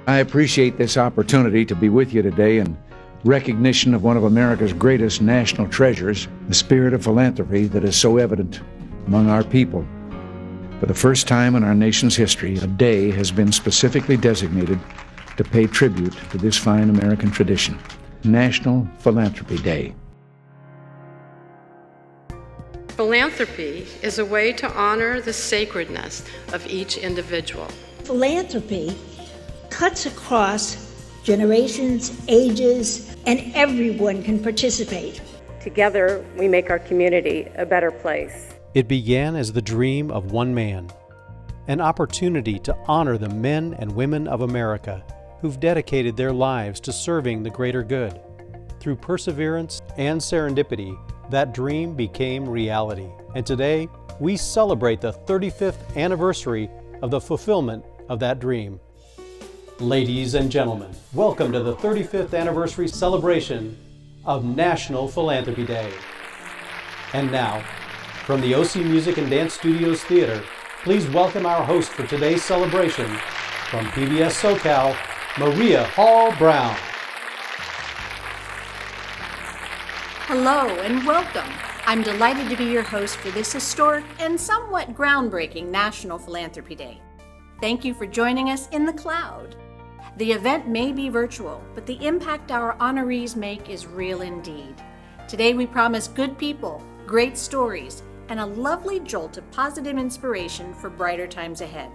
I appreciate this opportunity to be with you today in recognition of one of America's greatest national treasures, the spirit of philanthropy that is so evident among our people. For the first time in our nation's history, a day has been specifically designated to pay tribute to this fine American tradition, National Philanthropy Day. Philanthropy is a way to honor the sacredness of each individual. Philanthropy cuts across generations, ages, and everyone can participate. Together, we make our community a better place. It began as the dream of one man, an opportunity to honor the men and women of America who've dedicated their lives to serving the greater good. Through perseverance and serendipity, that dream became reality. And today, we celebrate the 35th anniversary of the fulfillment of that dream. Ladies and gentlemen, welcome to the 35th anniversary celebration of National Philanthropy Day. And now, from the OC Music and Dance Studios Theater, please welcome our host for today's celebration, from PBS SoCal, Maria Hall Brown. Hello and welcome. I'm delighted to be your host for this historic and somewhat groundbreaking National Philanthropy Day. Thank you for joining us in the cloud. The event may be virtual, but the impact our honorees make is real indeed. Today we promise good people, great stories, and a lovely jolt of positive inspiration for brighter times ahead.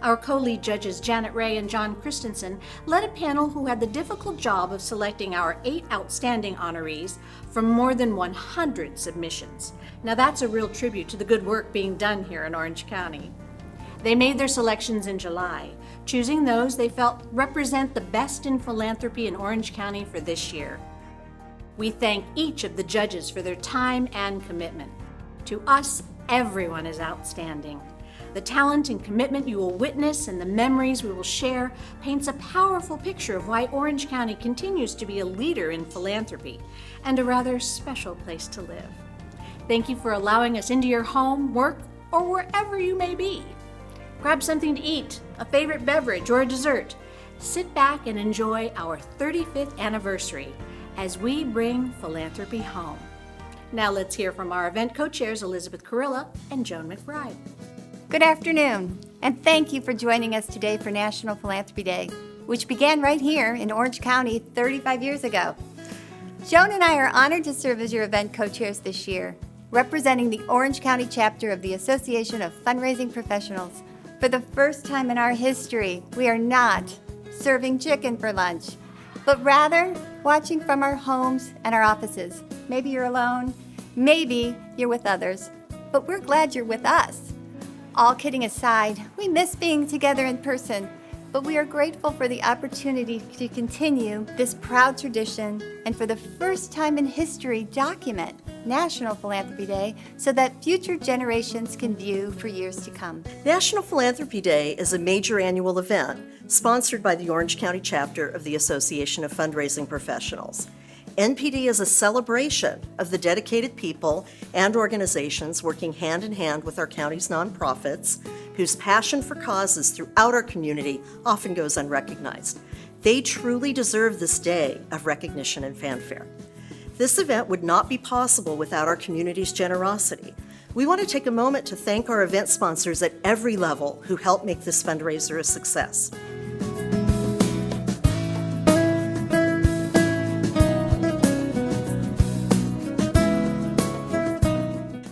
Our co-lead judges Janet Ray and John Christensen led a panel who had the difficult job of selecting our 8 outstanding honorees from more than 100 submissions. Now that's a real tribute to the good work being done here in Orange County. They made their selections in July, choosing those they felt represent the best in philanthropy in Orange County for this year. We thank each of the judges for their time and commitment. To us, everyone is outstanding. The talent and commitment you will witness and the memories we will share paints a powerful picture of why Orange County continues to be a leader in philanthropy and a rather special place to live. Thank you for allowing us into your home, work, or wherever you may be. Grab something to eat, a favorite beverage, or a dessert. Sit back and enjoy our 35th anniversary as we bring philanthropy home. Now let's hear from our event co-chairs Elizabeth Carilla and Joan McBride. Good afternoon, and thank you for joining us today for National Philanthropy Day, which began right here in Orange County 35 years ago. Joan and I are honored to serve as your event co-chairs this year, representing the Orange County chapter of the Association of Fundraising Professionals. For the first time in our history, we are not serving chicken for lunch, but rather watching from our homes and our offices. Maybe you're alone, maybe you're with others, but we're glad you're with us. All kidding aside, we miss being together in person, but we are grateful for the opportunity to continue this proud tradition and for the first time in history document National Philanthropy Day so that future generations can view for years to come. National Philanthropy Day is a major annual event sponsored by the Orange County chapter of the Association of Fundraising Professionals. NPD is a celebration of the dedicated people and organizations working hand in hand with our county's nonprofits, whose passion for causes throughout our community often goes unrecognized. They truly deserve this day of recognition and fanfare. This event would not be possible without our community's generosity. We want to take a moment to thank our event sponsors at every level who help make this fundraiser a success.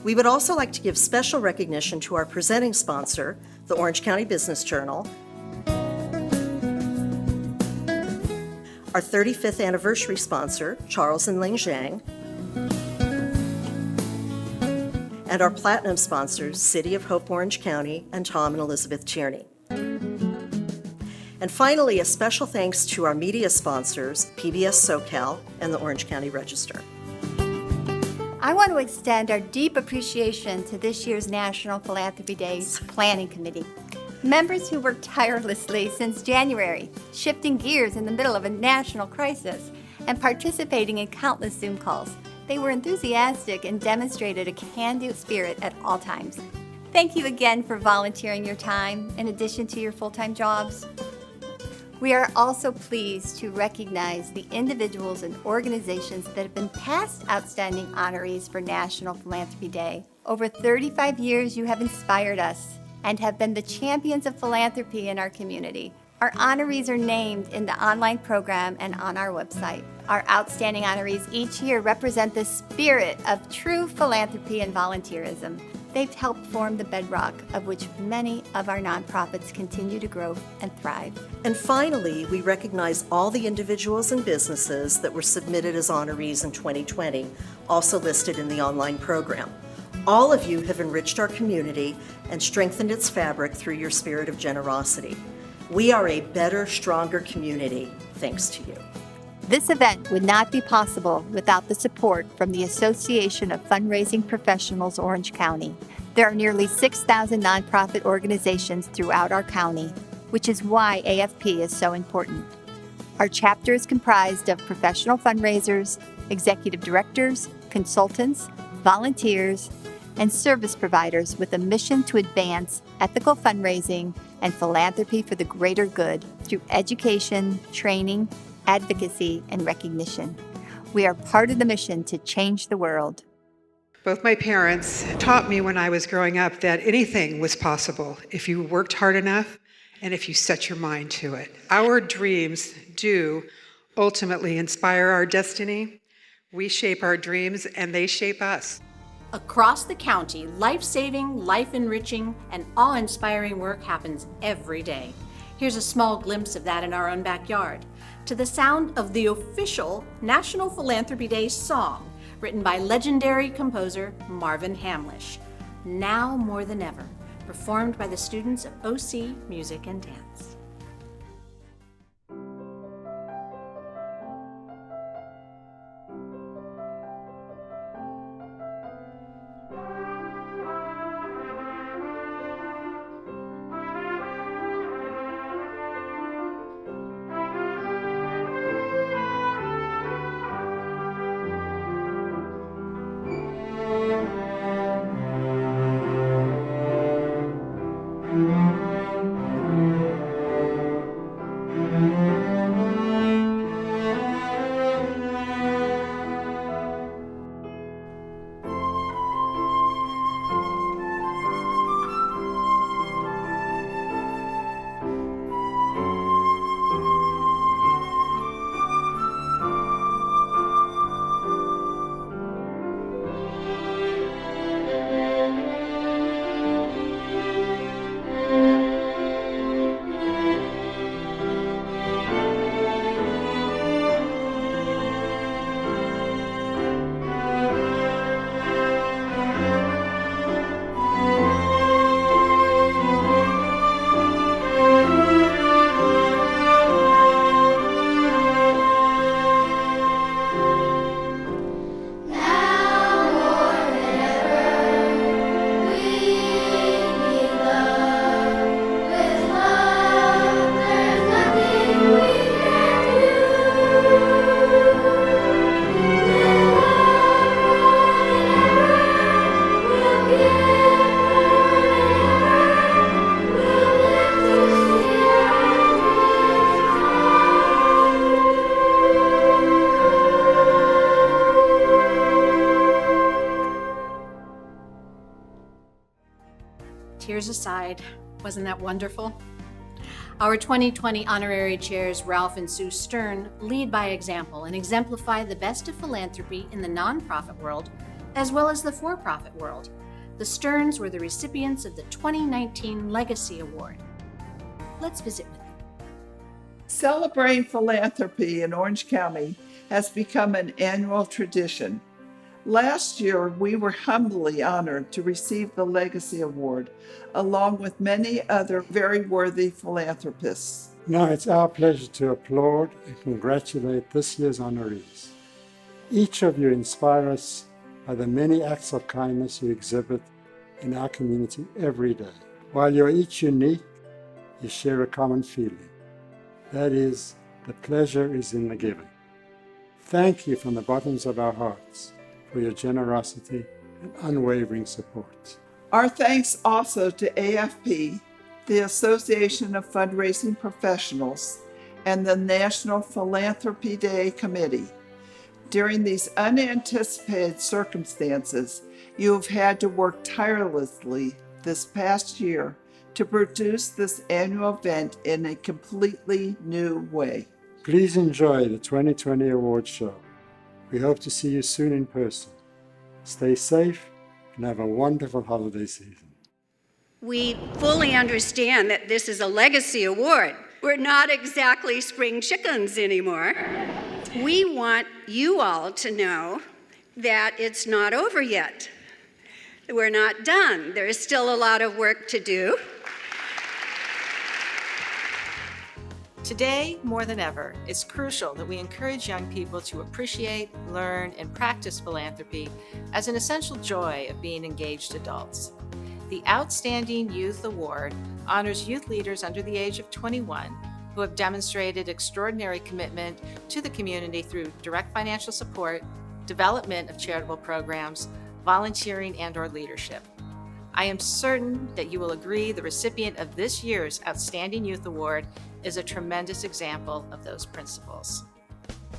We would also like to give special recognition to our presenting sponsor, the Orange County Business Journal, our 35th anniversary sponsor, Charles and Ling Zhang, and our platinum sponsors, City of Hope Orange County and Tom and Elizabeth Tierney. And finally, a special thanks to our media sponsors, PBS SoCal and the Orange County Register. I want to extend our deep appreciation to this year's National Philanthropy Day's Planning Committee. Members who worked tirelessly since January, shifting gears in the middle of a national crisis, and participating in countless Zoom calls. They were enthusiastic and demonstrated a can-do spirit at all times. Thank you again for volunteering your time in addition to your full-time jobs. We are also pleased to recognize the individuals and organizations that have been past outstanding honorees for National Philanthropy Day. Over 35 years, you have inspired us and have been the champions of philanthropy in our community. Our honorees are named in the online program and on our website. Our outstanding honorees each year represent the spirit of true philanthropy and volunteerism. They've helped form the bedrock of which many of our nonprofits continue to grow and thrive. And finally, we recognize all the individuals and businesses that were submitted as honorees in 2020, also listed in the online program. All of you have enriched our community and strengthened its fabric through your spirit of generosity. We are a better, stronger community thanks to you. This event would not be possible without the support from the Association of Fundraising Professionals, Orange County. There are nearly 6,000 nonprofit organizations throughout our county, which is why AFP is so important. Our chapter is comprised of professional fundraisers, executive directors, consultants, volunteers, and service providers with a mission to advance ethical fundraising and philanthropy for the greater good through education, training, advocacy, and recognition. We are part of the mission to change the world. Both my parents taught me when I was growing up that anything was possible if you worked hard enough and if you set your mind to it. Our dreams do ultimately inspire our destiny. We shape our dreams and they shape us. Across the county, life-saving, life-enriching, and awe-inspiring work happens every day. Here's a small glimpse of that in our own backyard, to the sound of the official National Philanthropy Day song, written by legendary composer Marvin Hamlish, Now More Than Ever, performed by the students of OC Music and Dance. Tears aside, wasn't that wonderful? Our 2020 honorary chairs, Ralph and Sue Stern, lead by example and exemplify the best of philanthropy in the nonprofit world, as well as the for-profit world. The Sterns were the recipients of the 2019 Legacy Award. Let's visit with them. Celebrating philanthropy in Orange County has become an annual tradition. Last year, we were humbly honored to receive the Legacy Award, along with many other very worthy philanthropists. Now it's our pleasure to applaud and congratulate this year's honorees. Each of you inspire us by the many acts of kindness you exhibit in our community every day. While you're each unique, you share a common feeling. That is, the pleasure is in the giving. Thank you from the bottoms of our hearts for your generosity and unwavering support. Our thanks also to AFP, the Association of Fundraising Professionals, and the National Philanthropy Day Committee. During these unanticipated circumstances, you have had to work tirelessly this past year to produce this annual event in a completely new way. Please enjoy the 2020 award show. We hope to see you soon in person. Stay safe and have a wonderful holiday season. We fully understand that this is a legacy award. We're not exactly spring chickens anymore. We want you all to know that it's not over yet. We're not done. There is still a lot of work to do. Today, more than ever, it's crucial that we encourage young people to appreciate, learn, and practice philanthropy as an essential joy of being engaged adults. The Outstanding Youth Award honors youth leaders under the age of 21 who have demonstrated extraordinary commitment to the community through direct financial support, development of charitable programs, volunteering, and/or leadership. I am certain that you will agree the recipient of this year's Outstanding Youth Award is a tremendous example of those principles.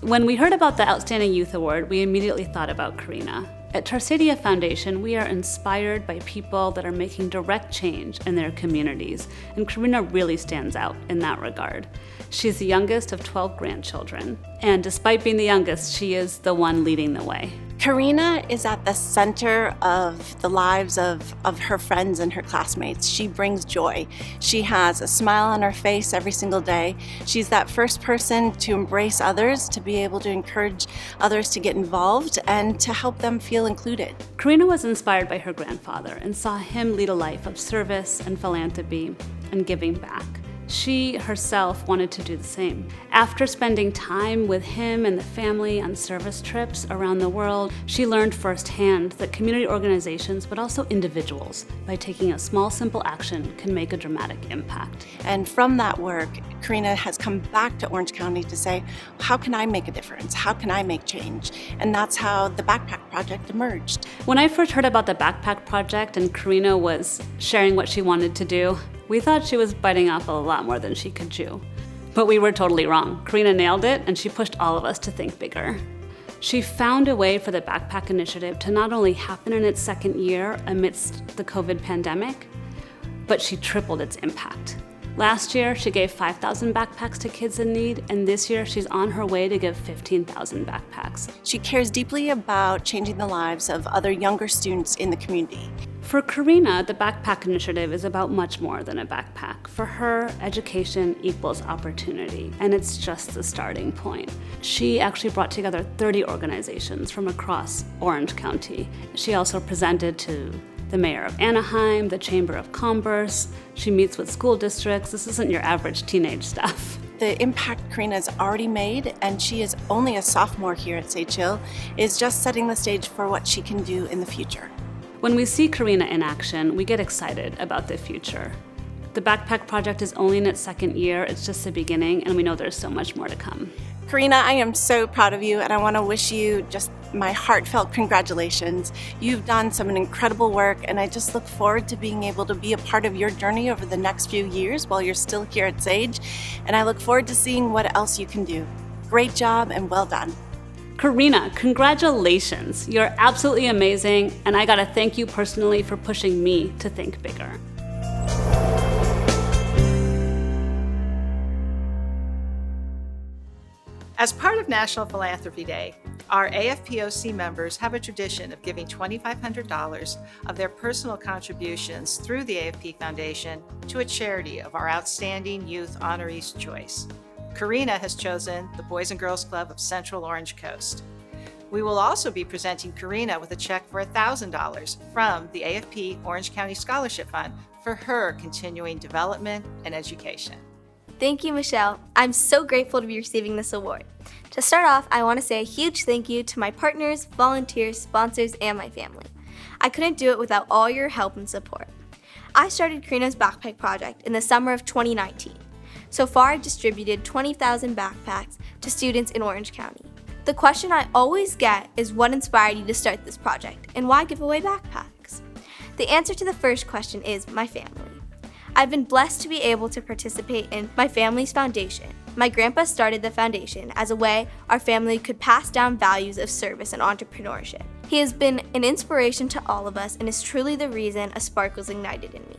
When we heard about the Outstanding Youth Award, we immediately thought about Karina. At Tarsadia Foundation, we are inspired by people that are making direct change in their communities, and Karina really stands out in that regard. She's the youngest of 12 grandchildren, and despite being the youngest, she is the one leading the way. Karina is at the center of the lives of her friends and her classmates. She brings joy. She has a smile on her face every single day. She's that first person to embrace others, to be able to encourage others to get involved and to help them feel included. Karina was inspired by her grandfather and saw him lead a life of service and philanthropy and giving back. She herself wanted to do the same. After spending time with him and the family on service trips around the world, she learned firsthand that community organizations, but also individuals, by taking a small, simple action, can make a dramatic impact. And from that work, Karina has come back to Orange County to say, how can I make a difference? How can I make change? And that's how the Backpack Project emerged. When I first heard about the Backpack Project and Karina was sharing what she wanted to do, we thought she was biting off a lot more than she could chew. But we were totally wrong. Karina nailed it, and she pushed all of us to think bigger. She found a way for the Backpack Initiative to not only happen in its second year amidst the COVID pandemic, but she tripled its impact. Last year, she gave 5,000 backpacks to kids in need, and this year she's on her way to give 15,000 backpacks. She cares deeply about changing the lives of other younger students in the community. For Karina, the Backpack Initiative is about much more than a backpack. For her, education equals opportunity, and it's just the starting point. She actually brought together 30 organizations from across Orange County. She also presented to the mayor of Anaheim, the Chamber of Commerce. She meets with school districts. This isn't your average teenage stuff. The impact Karina's already made, and she is only a sophomore here at Sage Hill, is just setting the stage for what she can do in the future. When we see Karina in action, we get excited about the future. The Backpack Project is only in its second year. It's just the beginning, and we know there's so much more to come. Karina, I am so proud of you, and I want to wish you just my heartfelt congratulations. You've done some incredible work, and I just look forward to being able to be a part of your journey over the next few years while you're still here at Sage, and I look forward to seeing what else you can do. Great job, and well done. Karina, congratulations. You're absolutely amazing, and I gotta thank you personally for pushing me to think bigger. As part of National Philanthropy Day, our AFPOC members have a tradition of giving $2,500 of their personal contributions through the AFP Foundation to a charity of our outstanding youth honorees' choice. Karina has chosen the Boys and Girls Club of Central Orange Coast. We will also be presenting Karina with a check for $1,000 from the AFP Orange County Scholarship Fund for her continuing development and education. Thank you, Michelle. I'm so grateful to be receiving this award. To start off, I want to say a huge thank you to my partners, volunteers, sponsors, and my family. I couldn't do it without all your help and support. I started Karina's Backpack Project in the summer of 2019. So far, I've distributed 20,000 backpacks to students in Orange County. The question I always get is what inspired you to start this project, and why give away backpacks? The answer to the first question is my family. I've been blessed to be able to participate in my family's foundation, My grandpa started the foundation as a way our family could pass down values of service and entrepreneurship. He has been an inspiration to all of us and is truly the reason a spark was ignited in me.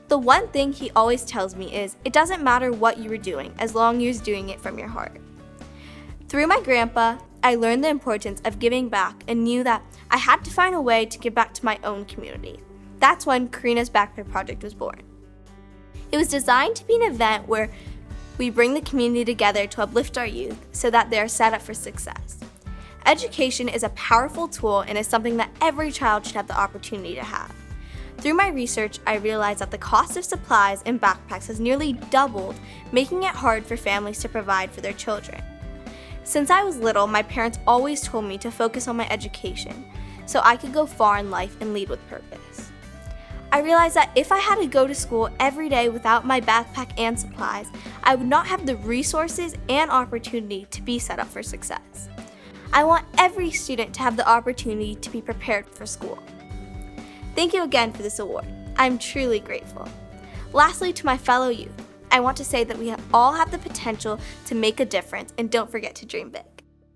The one thing he always tells me is, it doesn't matter what you were doing as long as you're doing it from your heart. Through my grandpa, I learned the importance of giving back and knew that I had to find a way to give back to my own community. That's when Karina's Backpack Project was born. It was designed to be an event where we bring the community together to uplift our youth so that they are set up for success. Education is a powerful tool and is something that every child should have the opportunity to have. Through my research, I realized that the cost of supplies and backpacks has nearly doubled, making it hard for families to provide for their children. Since I was little, my parents always told me to focus on my education so I could go far in life and lead with purpose. I realized that if I had to go to school every day without my backpack and supplies, I would not have the resources and opportunity to be set up for success. I want every student to have the opportunity to be prepared for school. Thank you again for this award. I'm truly grateful. Lastly, to my fellow youth, I want to say that we all have the potential to make a difference, and don't forget to dream big.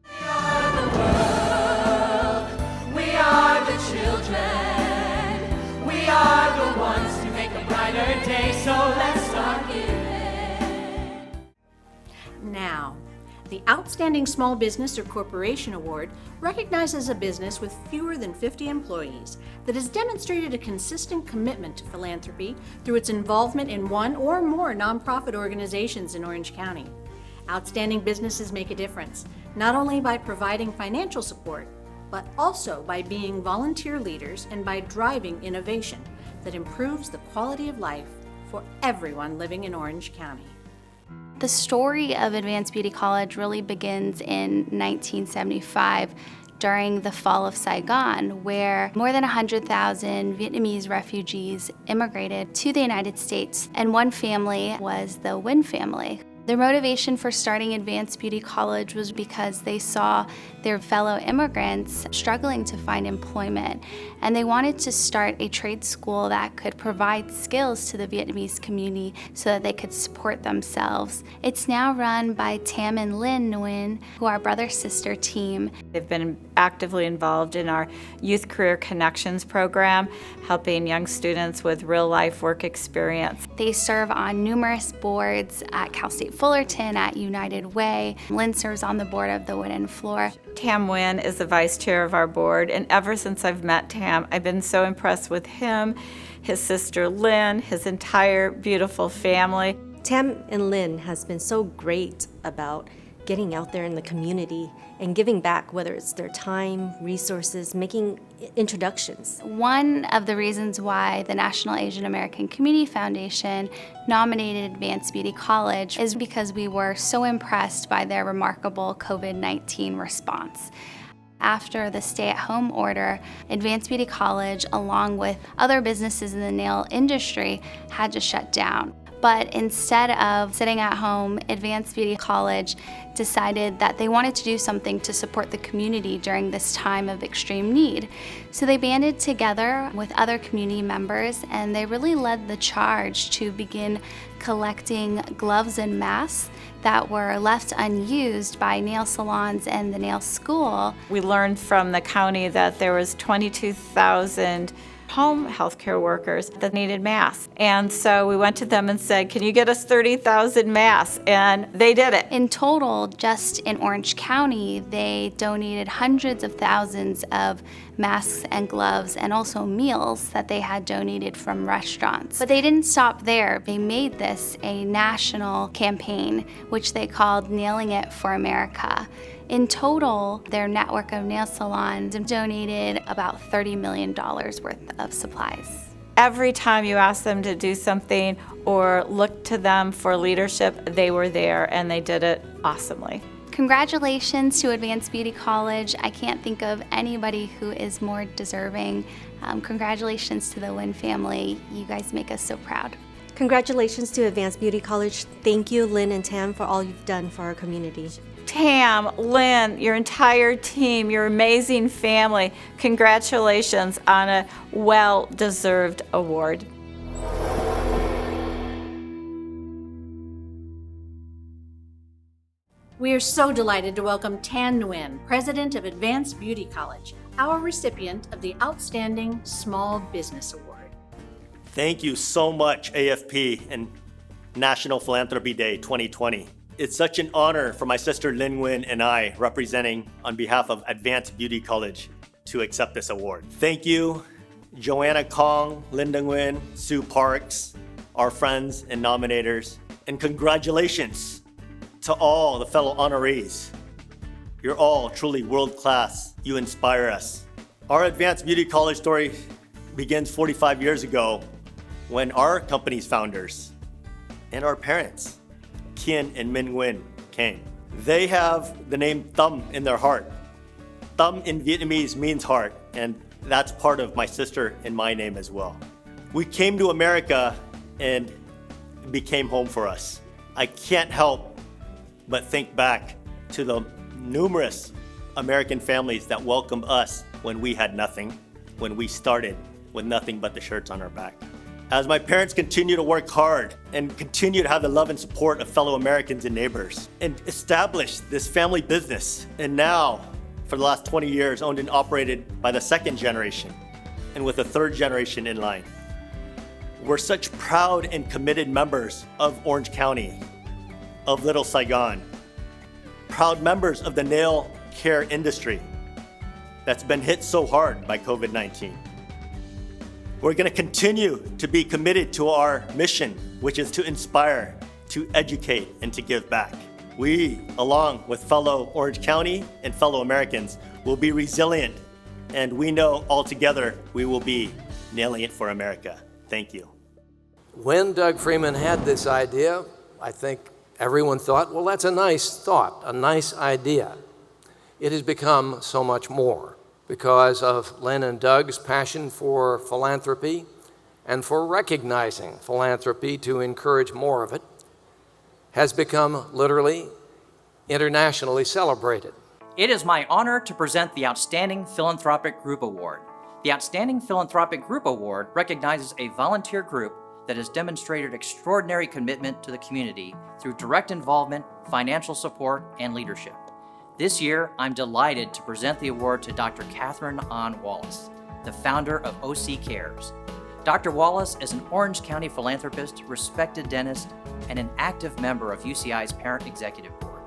We are the world. We are the children. We are the ones to make a brighter day, so let's start giving. Now, the Outstanding Small Business or Corporation Award recognizes a business with fewer than 50 employees that has demonstrated a consistent commitment to philanthropy through its involvement in one or more nonprofit organizations in Orange County. Outstanding businesses make a difference, not only by providing financial support, but also by being volunteer leaders and by driving innovation that improves the quality of life for everyone living in Orange County. The story of Advanced Beauty College really begins in 1975 during the fall of Saigon, where more than 100,000 Vietnamese refugees immigrated to the United States, and one family was the Nguyen family. Their motivation for starting Advanced Beauty College was because they saw their fellow immigrants struggling to find employment, and they wanted to start a trade school that could provide skills to the Vietnamese community so that they could support themselves. It's now run by Tam and Lynn Nguyen, who are brother-sister team. They've been actively involved in our Youth Career Connections program, helping young students with real-life work experience. They serve on numerous boards at Cal State Fullerton, at United Way. Lynn serves on the board of the Wooden Floor. Tam Nguyen is the vice chair of our board, and ever since I've met Tam, I've been so impressed with him, his sister Lynn, his entire beautiful family. Tam and Lynn has been so great about getting out there in the community and giving back, whether it's their time, resources, making introductions. One of the reasons why the National Asian American Community Foundation nominated Advanced Beauty College is because we were so impressed by their remarkable COVID-19 response. After the stay-at-home order, Advanced Beauty College, along with other businesses in the nail industry, had to shut down. But instead of sitting at home, Advanced Beauty College decided that they wanted to do something to support the community during this time of extreme need. So they banded together with other community members, and they really led the charge to begin collecting gloves and masks that were left unused by nail salons and the nail school. We learned from the county that there was 22,000 home healthcare workers that needed masks. And so we went to them and said, can you get us 30,000 masks? And they did it. In total, just in Orange County, they donated hundreds of thousands of masks and gloves and also meals that they had donated from restaurants. But they didn't stop there. They made this a national campaign, which they called Nailing It for America. In total, their network of nail salons donated about $30 million worth of supplies. Every time you asked them to do something or looked to them for leadership, they were there and they did it awesomely. Congratulations to Advanced Beauty College. I can't think of anybody who is more deserving. Congratulations to the Nguyen family. You guys make us so proud. Congratulations to Advanced Beauty College. Thank you, Lynn and Tam, for all you've done for our community. Tam, Lynn, your entire team, your amazing family, congratulations on a well-deserved award. We are so delighted to welcome Tan Nguyen, President of Advanced Beauty College, our recipient of the Outstanding Small Business Award. Thank you so much, AFP and National Philanthropy Day 2020. It's such an honor for my sister Lin Nguyen and I, representing on behalf of Advanced Beauty College, to accept this award. Thank you, Joanna Kong, Linda Nguyen, Sue Parks, our friends and nominators, and congratulations to all the fellow honorees. You're all truly world-class. You inspire us. Our Advanced Beauty College story begins 45 years ago when our company's founders and our parents, Kien and Minh Nguyen, came. They have the name Thumb in their heart. Thumb in Vietnamese means heart, and that's part of my sister and my name as well. We came to America and it became home for us. I can't help but think back to the numerous American families that welcomed us when we had nothing, when we started with nothing but the shirts on our back. As my parents continue to work hard and continue to have the love and support of fellow Americans and neighbors and establish this family business, and now for the last 20 years owned and operated by the second generation and with the third generation in line. We're such proud and committed members of Orange County, of Little Saigon, proud members of the nail care industry that's been hit so hard by COVID-19. We're going to continue to be committed to our mission, which is to inspire, to educate, and to give back. We, along with fellow Orange County and fellow Americans, will be resilient, and we know all together we will be nailing it for America. Thank you. When Doug Freeman had this idea, I think everyone thought, well, that's a nice thought, a nice idea. It has become so much more because of Len and Doug's passion for philanthropy and for recognizing philanthropy to encourage more of it, has become literally internationally celebrated. It is my honor to present the Outstanding Philanthropic Group Award. The Outstanding Philanthropic Group Award recognizes a volunteer group that has demonstrated extraordinary commitment to the community through direct involvement, financial support, and leadership. This year, I'm delighted to present the award to Dr. Catherine Ann Wallace, the founder of OC Cares. Dr. Wallace is an Orange County philanthropist, respected dentist, and an active member of UCI's Parent Executive Board.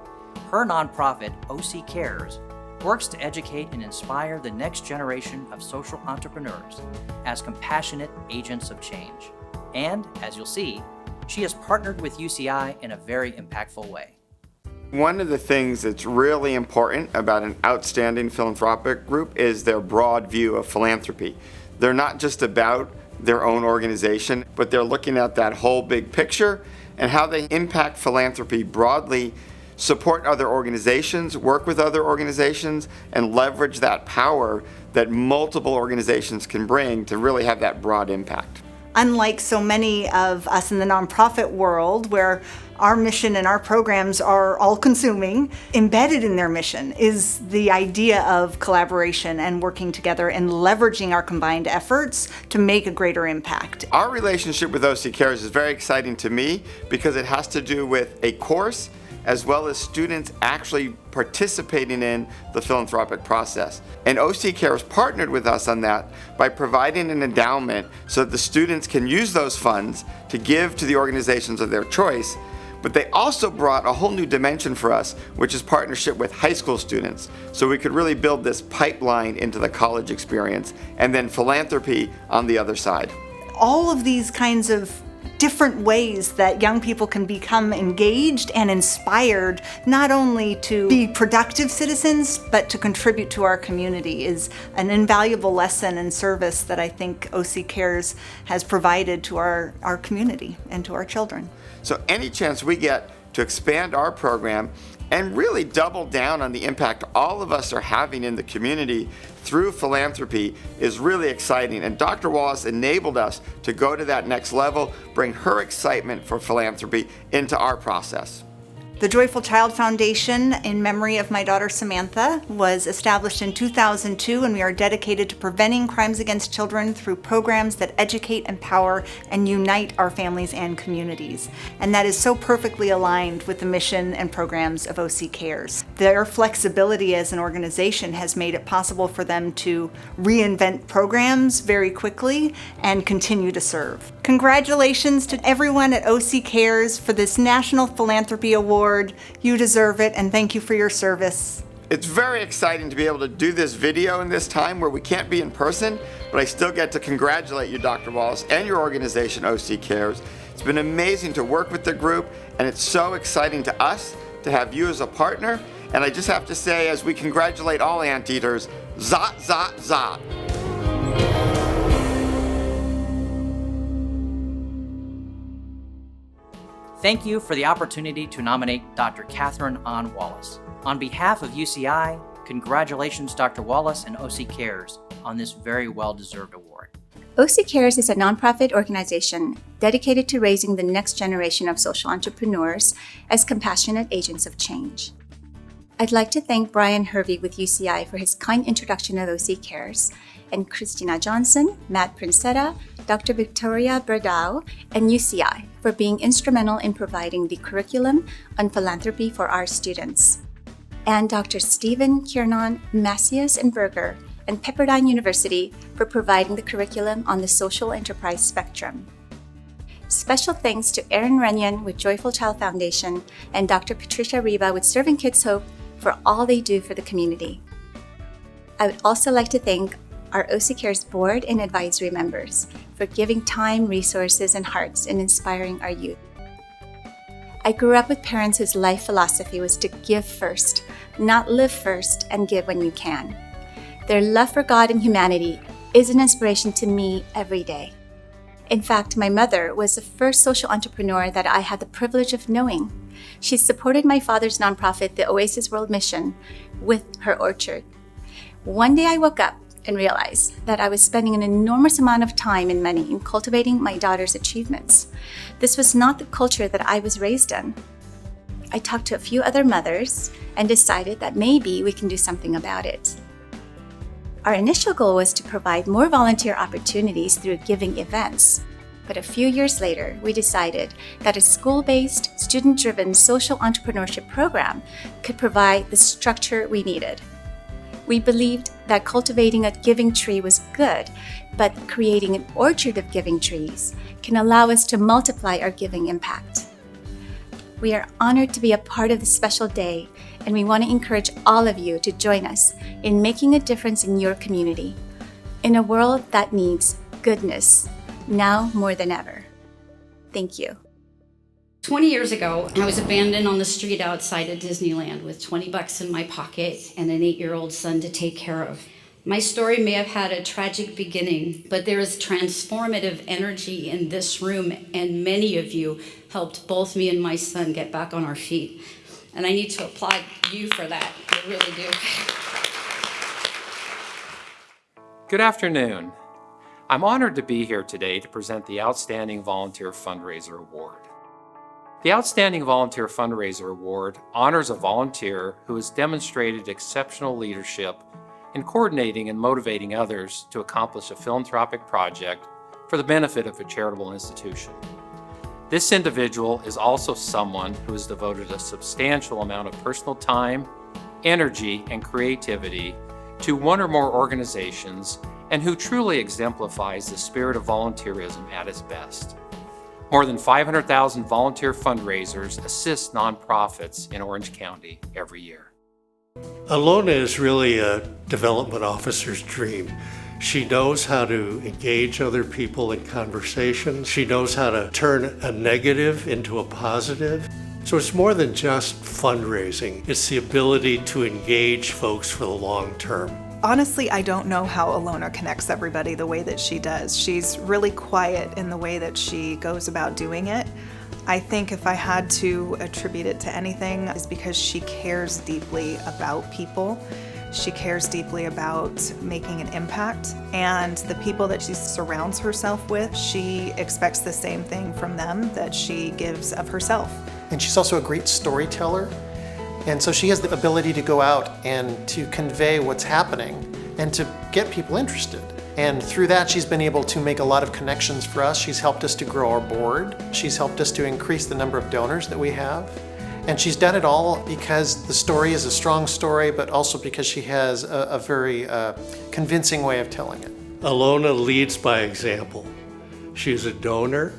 Her nonprofit, OC Cares, works to educate and inspire the next generation of social entrepreneurs as compassionate agents of change. And, as you'll see, she has partnered with UCI in a very impactful way. One of the things that's really important about an outstanding philanthropic group is their broad view of philanthropy. They're not just about their own organization, but they're looking at that whole big picture and how they impact philanthropy broadly, support other organizations, work with other organizations, and leverage that power that multiple organizations can bring to really have that broad impact. Unlike so many of us in the nonprofit world, where our mission and our programs are all-consuming, embedded in their mission is the idea of collaboration and working together and leveraging our combined efforts to make a greater impact. Our relationship with OC Cares is very exciting to me because it has to do with a course as well as students actually participating in the philanthropic process. And OC Cares partnered with us on that by providing an endowment so that the students can use those funds to give to the organizations of their choice. But they also brought a whole new dimension for us, which is partnership with high school students, so we could really build this pipeline into the college experience, and then philanthropy on the other side. All of these kinds of different ways that young people can become engaged and inspired, not only to be productive citizens, but to contribute to our community, is an invaluable lesson and service that I think OC Cares has provided to our community and to our children. So any chance we get to expand our program and really double down on the impact all of us are having in the community through philanthropy is really exciting. And Dr. Wallace enabled us to go to that next level, bring her excitement for philanthropy into our process. The Joyful Child Foundation, in memory of my daughter Samantha, was established in 2002, and we are dedicated to preventing crimes against children through programs that educate, empower, and unite our families and communities. And that is so perfectly aligned with the mission and programs of OC Cares. Their flexibility as an organization has made it possible for them to reinvent programs very quickly and continue to serve. Congratulations to everyone at OC Cares for this National Philanthropy Award. You deserve it, and thank you for your service. It's very exciting to be able to do this video in this time where we can't be in person, but I still get to congratulate you, Dr. Wallace, and your organization, OC Cares. It's been amazing to work with the group, and it's so exciting to us to have you as a partner. And I just have to say, as we congratulate all anteaters, zot, zot, zot. Thank you for the opportunity to nominate Dr. Catherine Ann Wallace. On behalf of UCI, congratulations Dr. Wallace and OC Cares on this very well-deserved award. OC Cares is a nonprofit organization dedicated to raising the next generation of social entrepreneurs as compassionate agents of change. I'd like to thank Brian Hervey with UCI for his kind introduction of OC Cares, and Christina Johnson, Matt Princetta, Dr. Victoria Berdau, and UCI for being instrumental in providing the curriculum on philanthropy for our students. And Dr. Stephen Kiernan, Macias and Berger, and Pepperdine University for providing the curriculum on the social enterprise spectrum. Special thanks to Erin Runyon with Joyful Child Foundation and Dr. Patricia Riva with Serving Kids Hope for all they do for the community. I would also like to thank our OC Cares board and advisory members for giving time, resources, and hearts in inspiring our youth. I grew up with parents whose life philosophy was to give first, not live first and give when you can. Their love for God and humanity is an inspiration to me every day. In fact, my mother was the first social entrepreneur that I had the privilege of knowing. She supported my father's nonprofit, the Oasis World Mission, with her orchard. One day I woke up and realized that I was spending an enormous amount of time and money in cultivating my daughter's achievements. This was not the culture that I was raised in. I talked to a few other mothers and decided that maybe we can do something about it. Our initial goal was to provide more volunteer opportunities through giving events. But a few years later, we decided that a school-based, student-driven social entrepreneurship program could provide the structure we needed. We believed that cultivating a giving tree was good, but creating an orchard of giving trees can allow us to multiply our giving impact. We are honored to be a part of this special day, and we want to encourage all of you to join us in making a difference in your community, in a world that needs goodness, now more than ever. Thank you. 20 years ago, I was abandoned on the street outside of Disneyland with 20 bucks in my pocket and an 8-year-old son to take care of. My story may have had a tragic beginning, but there is transformative energy in this room, and many of you helped both me and my son get back on our feet. And I need to applaud you for that. I really do. Good afternoon. I'm honored to be here today to present the Outstanding Volunteer Fundraiser Award. The Outstanding Volunteer Fundraiser Award honors a volunteer who has demonstrated exceptional leadership in coordinating and motivating others to accomplish a philanthropic project for the benefit of a charitable institution. This individual is also someone who has devoted a substantial amount of personal time, energy, and creativity to one or more organizations and who truly exemplifies the spirit of volunteerism at its best. More than 500,000 volunteer fundraisers assist nonprofits in Orange County every year. Alona is really a development officer's dream. She knows how to engage other people in conversation. She knows how to turn a negative into a positive. So it's more than just fundraising. It's the ability to engage folks for the long term. Honestly, I don't know how Alona connects everybody the way that she does. She's really quiet in the way that she goes about doing it. I think if I had to attribute it to anything, it's because she cares deeply about people. She cares deeply about making an impact, and the people that she surrounds herself with, she expects the same thing from them that she gives of herself. and she's also a great storyteller. And so she has the ability to go out and to convey what's happening and to get people interested. And through that, she's been able to make a lot of connections for us. She's helped us to grow our board. She's helped us to increase the number of donors that we have. And she's done it all because the story is a strong story, but also because she has a very convincing way of telling it. Alona leads by example. She's a donor,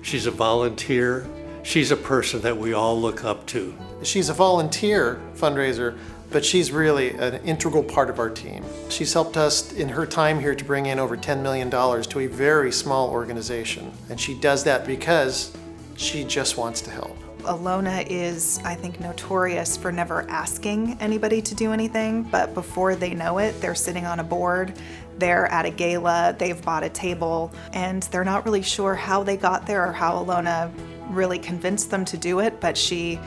she's a volunteer, she's a person that we all look up to. She's a volunteer fundraiser, but she's really an integral part of our team. She's helped us in her time here to bring in over $10 million to a very small organization. And she does that because she just wants to help. Alona is, I think, notorious for never asking anybody to do anything, but before they know it, they're sitting on a board, they're at a gala, they've bought a table, and they're not really sure how they got there or how Alona really convinced them to do it, but she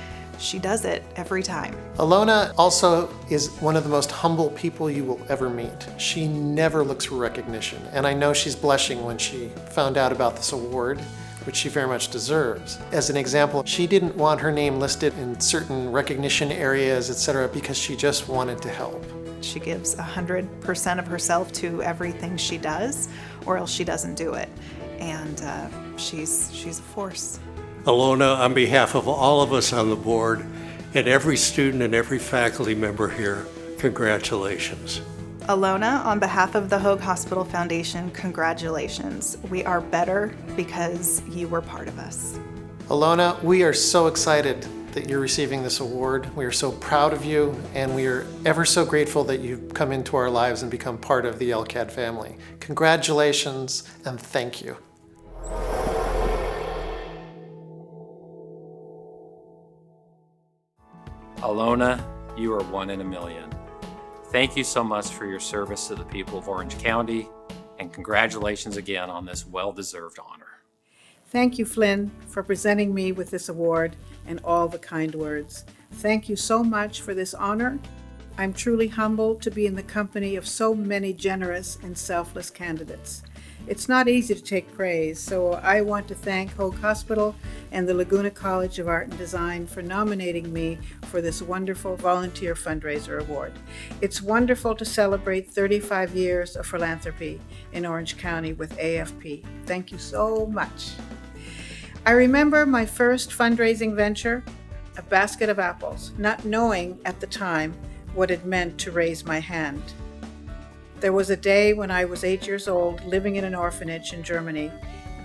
does it every time. Alona also is one of the most humble people you will ever meet. She never looks for recognition, and I know she's blushing when she found out about this award, which she very much deserves. As an example, she didn't want her name listed in certain recognition areas, etc., because she just wanted to help. She gives 100% of herself to everything she does, or else she doesn't do it. And she's a force. Alona, on behalf of all of us on the board and every student and every faculty member here, congratulations. Alona, on behalf of the Hoag Hospital Foundation, congratulations. We are better because you were part of us. Alona, we are so excited that you're receiving this award. We are so proud of you, and we are ever so grateful that you've come into our lives and become part of the LCAD family. Congratulations, and thank you. Alona, you are one in a million. Thank you so much for your service to the people of Orange County, and congratulations again on this well-deserved honor. Thank you, Flynn, for presenting me with this award and all the kind words. Thank you so much for this honor. I'm truly humbled to be in the company of so many generous and selfless candidates. It's not easy to take praise, so I want to thank Hoag Hospital and the Laguna College of Art and Design for nominating me for this wonderful Volunteer Fundraiser Award. It's wonderful to celebrate 35 years of philanthropy in Orange County with AFP. Thank you so much. I remember my first fundraising venture, a basket of apples, not knowing at the time what it meant to raise my hand. There was a day when I was 8 years old, living in an orphanage in Germany,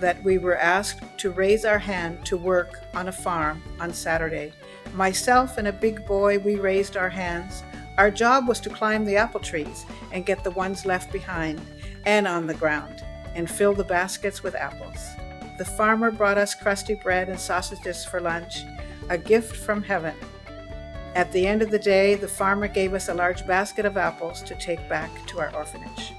that we were asked to raise our hand to work on a farm on Saturday. Myself and a big boy, we raised our hands. Our job was to climb the apple trees and get the ones left behind and on the ground and fill the baskets with apples. The farmer brought us crusty bread and sausages for lunch, a gift from heaven. At the end of the day, the farmer gave us a large basket of apples to take back to our orphanage.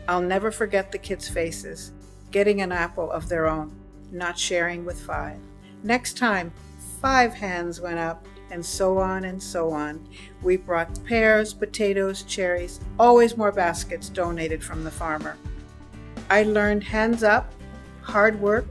I'll never forget the kids' faces, getting an apple of their own, not sharing with 5. Next time, 5 hands went up, and so on and so on. We brought pears, potatoes, cherries, always more baskets donated from the farmer. I learned hands up, hard work,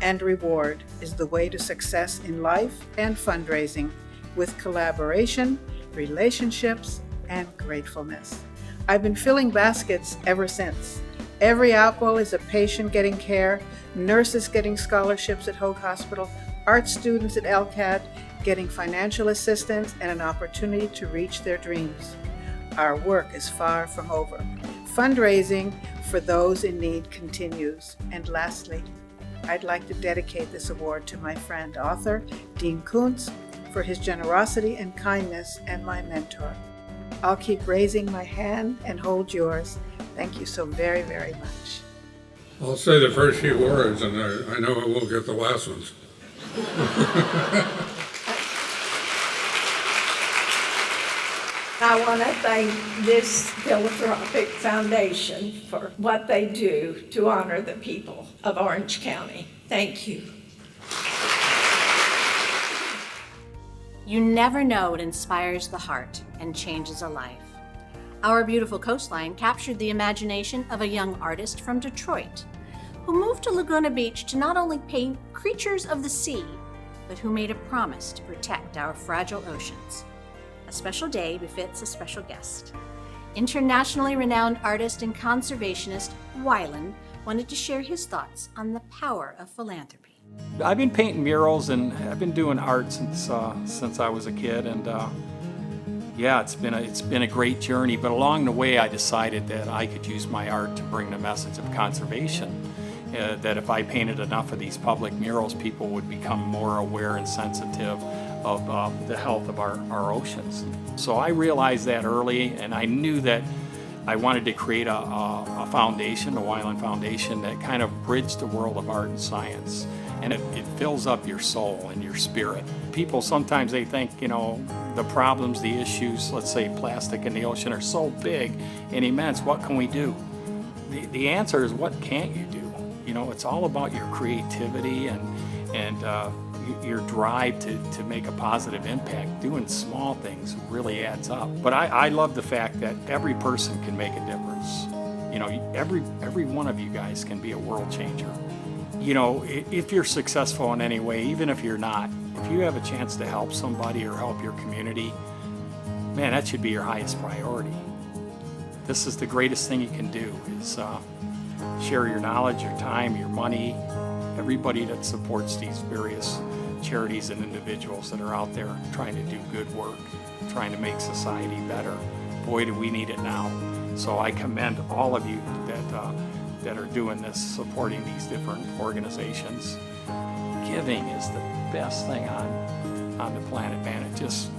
and reward is the way to success in life and fundraising, with collaboration, relationships, and gratefulness. I've been filling baskets ever since. Every apple is a patient getting care, nurses getting scholarships at Hoag Hospital, art students at LCAD getting financial assistance and an opportunity to reach their dreams. Our work is far from over. Fundraising for those in need continues. And lastly, I'd like to dedicate this award to my friend, author Dean Koontz, for his generosity and kindness, and my mentor. I'll keep raising my hand and hold yours. Thank you so very, very much. I'll say the first few words, and I know I won't get the last ones. I want to thank this philanthropic foundation for what they do to honor the people of Orange County. Thank you. You never know what inspires the heart and changes a life. Our Beautiful Coastline captured the imagination of a young artist from Detroit who moved to Laguna Beach to not only paint creatures of the sea, but who made a promise to protect our fragile oceans. A special day befits a special guest. Internationally renowned artist and conservationist Wyland wanted to share his thoughts on the power of philanthropy. I've been painting murals and I've been doing art since I was a kid, and yeah, it's been a great journey. But along the way, I decided that I could use my art to bring the message of conservation. That if I painted enough of these public murals, people would become more aware and sensitive of the health of our oceans. So I realized that early, and I knew that I wanted to create a foundation, the Wyland Foundation, that kind of bridged the world of art and science. And it fills up your soul and your spirit. People sometimes they think, the problems, the issues, let's say plastic in the ocean, are so big and immense. What can we do? The answer is, what can't you do? It's all about your creativity and your drive to make a positive impact. Doing small things really adds up. But I love the fact that every person can make a difference. Every one of you guys can be a world changer. If you're successful in any way, even if you're not, if you have a chance to help somebody or help your community, man, that should be your highest priority. This is the greatest thing you can do, is share your knowledge, your time, your money. Everybody that supports these various charities and individuals that are out there trying to do good work, trying to make society better. Boy, do we need it now. So I commend all of you that are doing this, supporting these different organizations. Giving is the best thing on the planet, man.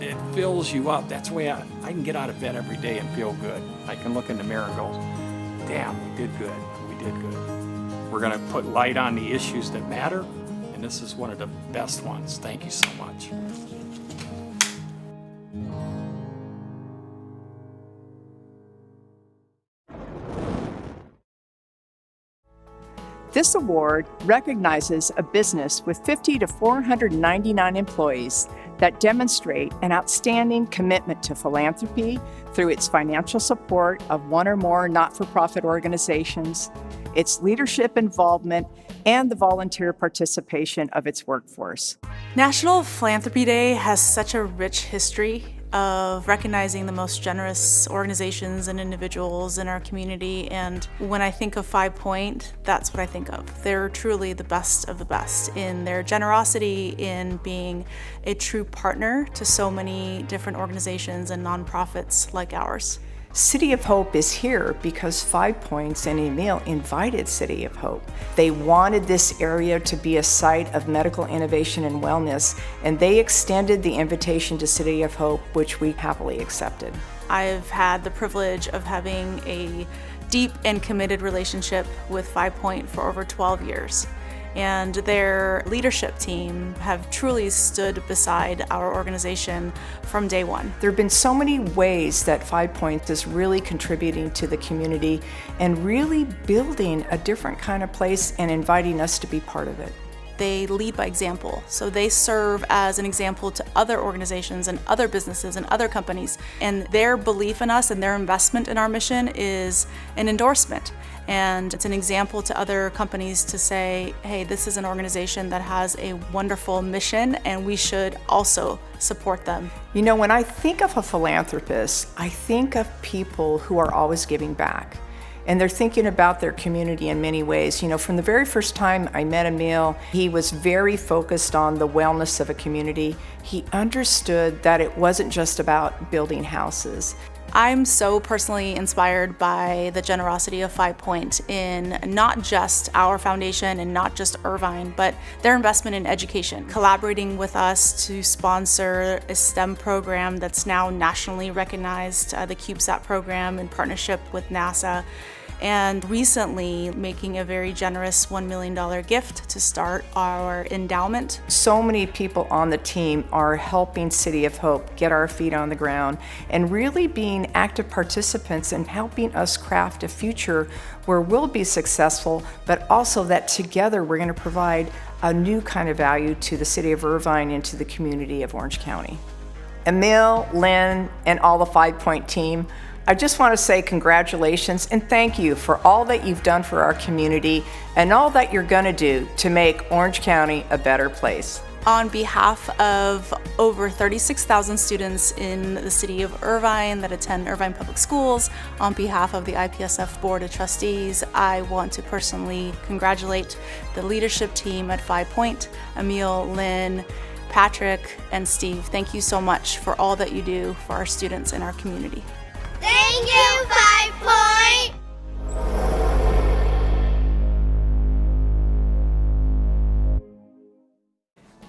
It fills you up. That's the way I can get out of bed every day and feel good. I can look in the mirror and go, damn, we did good. We're going to put light on the issues that matter, and this is one of the best ones. Thank you so much. This award recognizes a business with 50 to 499 employees that demonstrate an outstanding commitment to philanthropy through its financial support of one or more not-for-profit organizations, its leadership involvement, and the volunteer participation of its workforce. National Philanthropy Day has such a rich history of recognizing the most generous organizations and individuals in our community, and when I think of 5 Point, that's what I think of. They're truly the best of the best in their generosity, in being a true partner to so many different organizations and nonprofits like ours. City of Hope is here because 5 Points and Emil invited City of Hope. They wanted this area to be a site of medical innovation and wellness, and they extended the invitation to City of Hope, which we happily accepted. I've had the privilege of having a deep and committed relationship with 5 Point for over 12 years. And their leadership team have truly stood beside our organization from day one. There have been so many ways that 5 Points is really contributing to the community and really building a different kind of place and inviting us to be part of it. They lead by example, so they serve as an example to other organizations and other businesses and other companies, and their belief in us and their investment in our mission is an endorsement. And it's an example to other companies to say, hey, this is an organization that has a wonderful mission and we should also support them. When I think of a philanthropist, I think of people who are always giving back. And they're thinking about their community in many ways. From the very first time I met Emil, he was very focused on the wellness of a community. He understood that it wasn't just about building houses. I'm so personally inspired by the generosity of 5 Point in not just our foundation and not just Irvine, but their investment in education, collaborating with us to sponsor a STEM program that's now nationally recognized, the CubeSat program in partnership with NASA, and recently making a very generous $1 million gift to start our endowment. So many people on the team are helping City of Hope get our feet on the ground and really being active participants in helping us craft a future where we'll be successful, but also that together we're going to provide a new kind of value to the city of Irvine and to the community of Orange County. Emil, Lynn, and all the 5 Point team, I just want to say congratulations and thank you for all that you've done for our community and all that you're going to do to make Orange County a better place. On behalf of over 36,000 students in the city of Irvine that attend Irvine Public Schools, on behalf of the IPSF Board of Trustees, I want to personally congratulate the leadership team at 5 Point, Emil, Lynn, Patrick, and Steve. Thank you so much for all that you do for our students in our community. Thank you, 5 Point!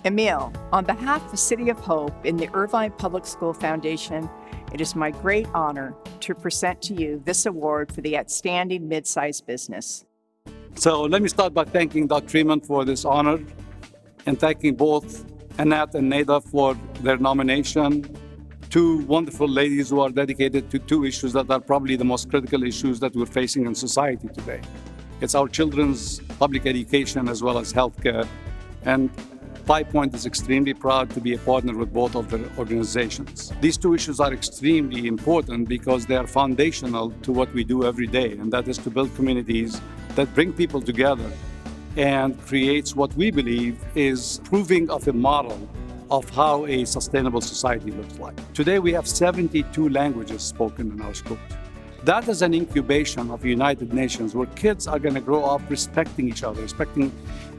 Emil, on behalf of the City of Hope and the Irvine Public School Foundation, it is my great honor to present to you this award for the Outstanding Midsize Business. So let me start by thanking Dr. Freeman for this honor and thanking both Annette and Nada for their nomination. Two wonderful ladies who are dedicated to two issues that are probably the most critical issues that we're facing in society today. It's our children's public education as well as healthcare. And 5 Point is extremely proud to be a partner with both of their organizations. These two issues are extremely important because they are foundational to what we do every day, and that is to build communities that bring people together and creates what we believe is proving of a model of how a sustainable society looks like. Today we have 72 languages spoken in our schools. That is an incubation of the United Nations where kids are going to grow up respecting each other, respecting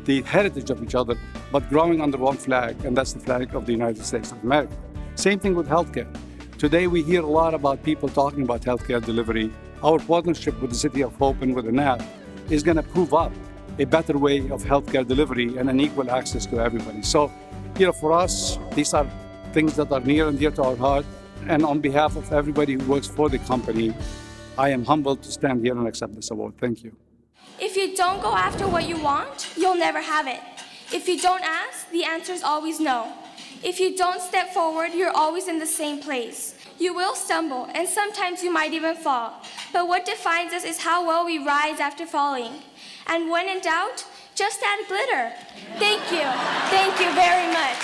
the heritage of each other, but growing under one flag, and that's the flag of the United States of America. Same thing with healthcare. Today we hear a lot about people talking about healthcare delivery. Our partnership with the City of Hope and with ANAP is going to prove up a better way of healthcare delivery and an equal access to everybody. So, for us, these are things that are near and dear to our heart. And on behalf of everybody who works for the company, I am humbled to stand here and accept this award. Thank you. If you don't go after what you want, you'll never have it. If you don't ask, the answer is always no. If you don't step forward, you're always in the same place. You will stumble, and sometimes you might even fall. But what defines us is how well we rise after falling. And when in doubt, just add glitter. Thank you. Thank you very much.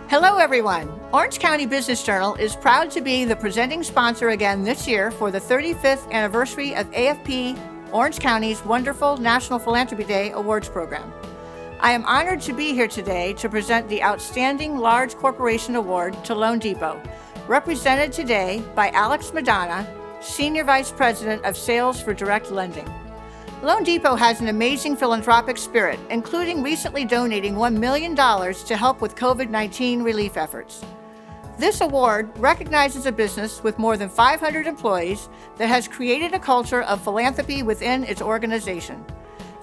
Hello, everyone. Orange County Business Journal is proud to be the presenting sponsor again this year for the 35th anniversary of AFP Orange County's wonderful National Philanthropy Day Awards program. I am honored to be here today to present the Outstanding Large Corporation Award to Loan Depot, represented today by Alex Madonna, Senior Vice President of Sales for Direct Lending. Loan Depot has an amazing philanthropic spirit, including recently donating $1 million to help with COVID-19 relief efforts. This award recognizes a business with more than 500 employees that has created a culture of philanthropy within its organization.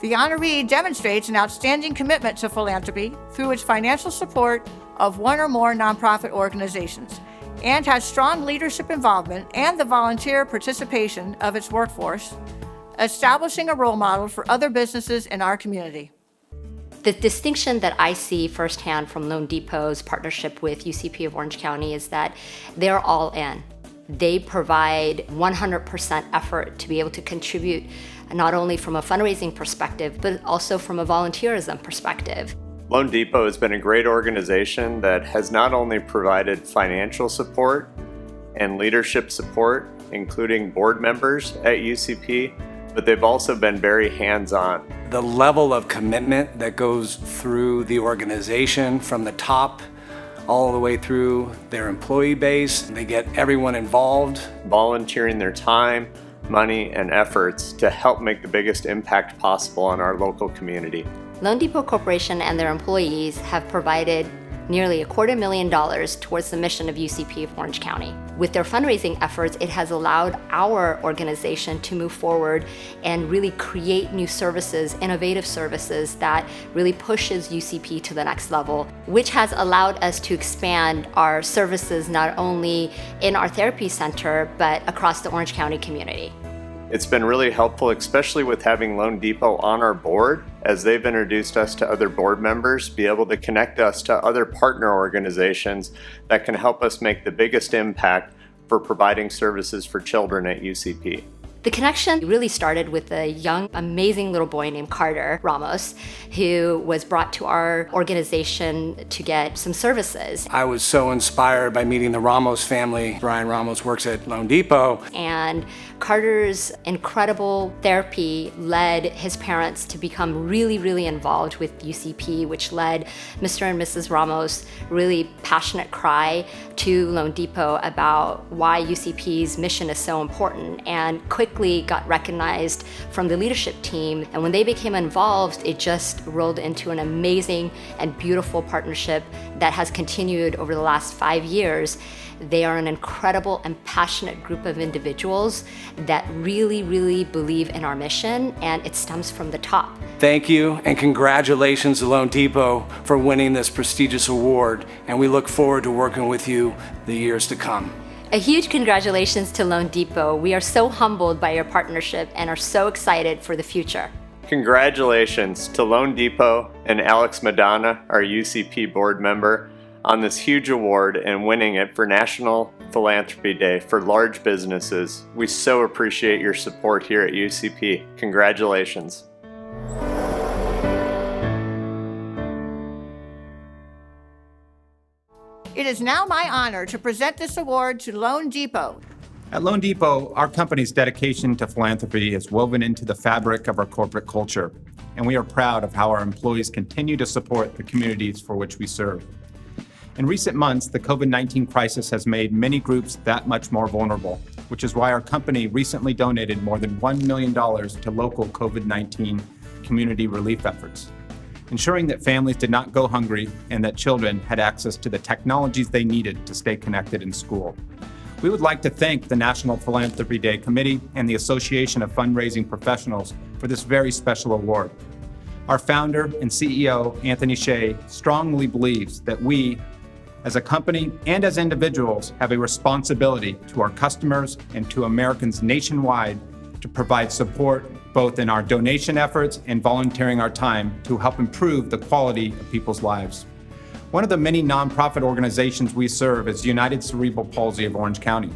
The honoree demonstrates an outstanding commitment to philanthropy through its financial support of one or more nonprofit organizations, and has strong leadership involvement and the volunteer participation of its workforce, establishing a role model for other businesses in our community. The distinction that I see firsthand from Loan Depot's partnership with UCP of Orange County is that they're all in. They provide 100% effort to be able to contribute not only from a fundraising perspective, but also from a volunteerism perspective. Loan Depot has been a great organization that has not only provided financial support and leadership support, including board members at UCP, but they've also been very hands-on. The level of commitment that goes through the organization from the top all the way through their employee base, they get everyone involved. Volunteering their time, money, and efforts to help make the biggest impact possible on our local community. Loan Depot Corporation and their employees have provided nearly $250,000 towards the mission of UCP of Orange County. With their fundraising efforts, it has allowed our organization to move forward and really create new services, innovative services that really pushes UCP to the next level, which has allowed us to expand our services not only in our therapy center, but across the Orange County community. It's been really helpful, especially with having Loan Depot on our board, as they've introduced us to other board members, be able to connect us to other partner organizations that can help us make the biggest impact for providing services for children at UCP. The connection really started with a young, amazing little boy named Carter Ramos, who was brought to our organization to get some services. I was so inspired by meeting the Ramos family. Brian Ramos works at Loan Depot. And Carter's incredible therapy led his parents to become really, really involved with UCP, which led Mr. and Mrs. Ramos' really passionate cry to Loan Depot about why UCP's mission is so important, and quickly got recognized from the leadership team. And when they became involved, it just rolled into an amazing and beautiful partnership that has continued over the last 5 years. They are an incredible and passionate group of individuals that really, really believe in our mission, and it stems from the top. Thank you, and congratulations to Loan Depot for winning this prestigious award, and we look forward to working with you the years to come. A huge congratulations to Loan Depot. We are so humbled by your partnership and are so excited for the future. Congratulations to Loan Depot and Alex Madonna, our UCP board member, on this huge award and winning it for National Philanthropy Day for large businesses. We so appreciate your support here at UCP. Congratulations. It is now my honor to present this award to Loan Depot. At Loan Depot, our company's dedication to philanthropy is woven into the fabric of our corporate culture, and we are proud of how our employees continue to support the communities for which we serve. In recent months, the COVID-19 crisis has made many groups that much more vulnerable, which is why our company recently donated more than $1 million to local COVID-19 community relief efforts, ensuring that families did not go hungry and that children had access to the technologies they needed to stay connected in school. We would like to thank the National Philanthropy Day Committee and the Association of Fundraising Professionals for this very special award. Our founder and CEO, Anthony Shea, strongly believes that we, as a company and as individuals, have a responsibility to our customers and to Americans nationwide to provide support both in our donation efforts and volunteering our time to help improve the quality of people's lives. One of the many nonprofit organizations we serve is United Cerebral Palsy of Orange County.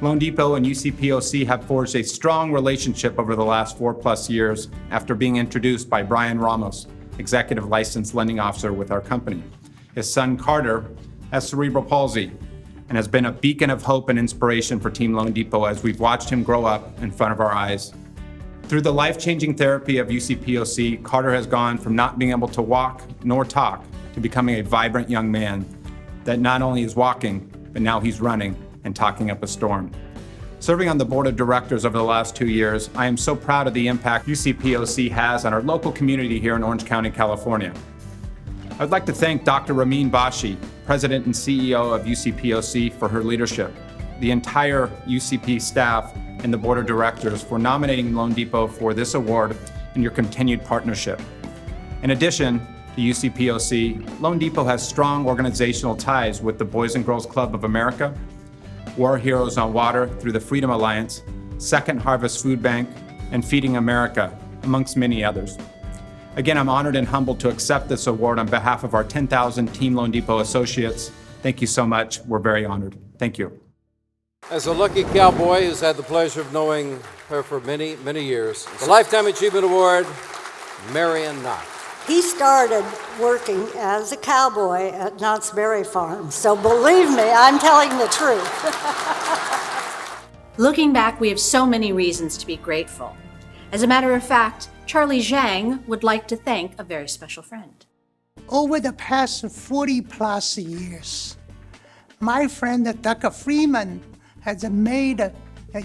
Loan Depot and UCPOC have forged a strong relationship over the last 4+ years after being introduced by Brian Ramos, Executive Licensed Lending Officer with our company. His son Carter has cerebral palsy and has been a beacon of hope and inspiration for Team Loan Depot as we've watched him grow up in front of our eyes. Through the life-changing therapy of UCPOC, Carter has gone from not being able to walk nor talk to becoming a vibrant young man that not only is walking, but now he's running and talking up a storm. Serving on the board of directors over the last 2 years, I am so proud of the impact UCPOC has on our local community here in Orange County, California. I'd like to thank Dr. Ramin Bashi, President and CEO of UCPOC, for her leadership, the entire UCP staff and the board of directors for nominating Loan Depot for this award and your continued partnership. In addition to UCPOC, Loan Depot has strong organizational ties with the Boys and Girls Club of America, War Heroes on Water through the Freedom Alliance, Second Harvest Food Bank, and Feeding America, amongst many others. Again, I'm honored and humbled to accept this award on behalf of our 10,000 Team Loan Depot associates. Thank you so much. We're very honored. Thank you. As a lucky cowboy who's had the pleasure of knowing her for many, many years, the Lifetime Achievement Award, Marion Knott. He started working as a cowboy at Knott's Berry Farm, so believe me, I'm telling the truth. Looking back, we have so many reasons to be grateful. As a matter of fact, Charlie Zhang would like to thank a very special friend. Over the past 40+ years, my friend Dr. Freeman has made an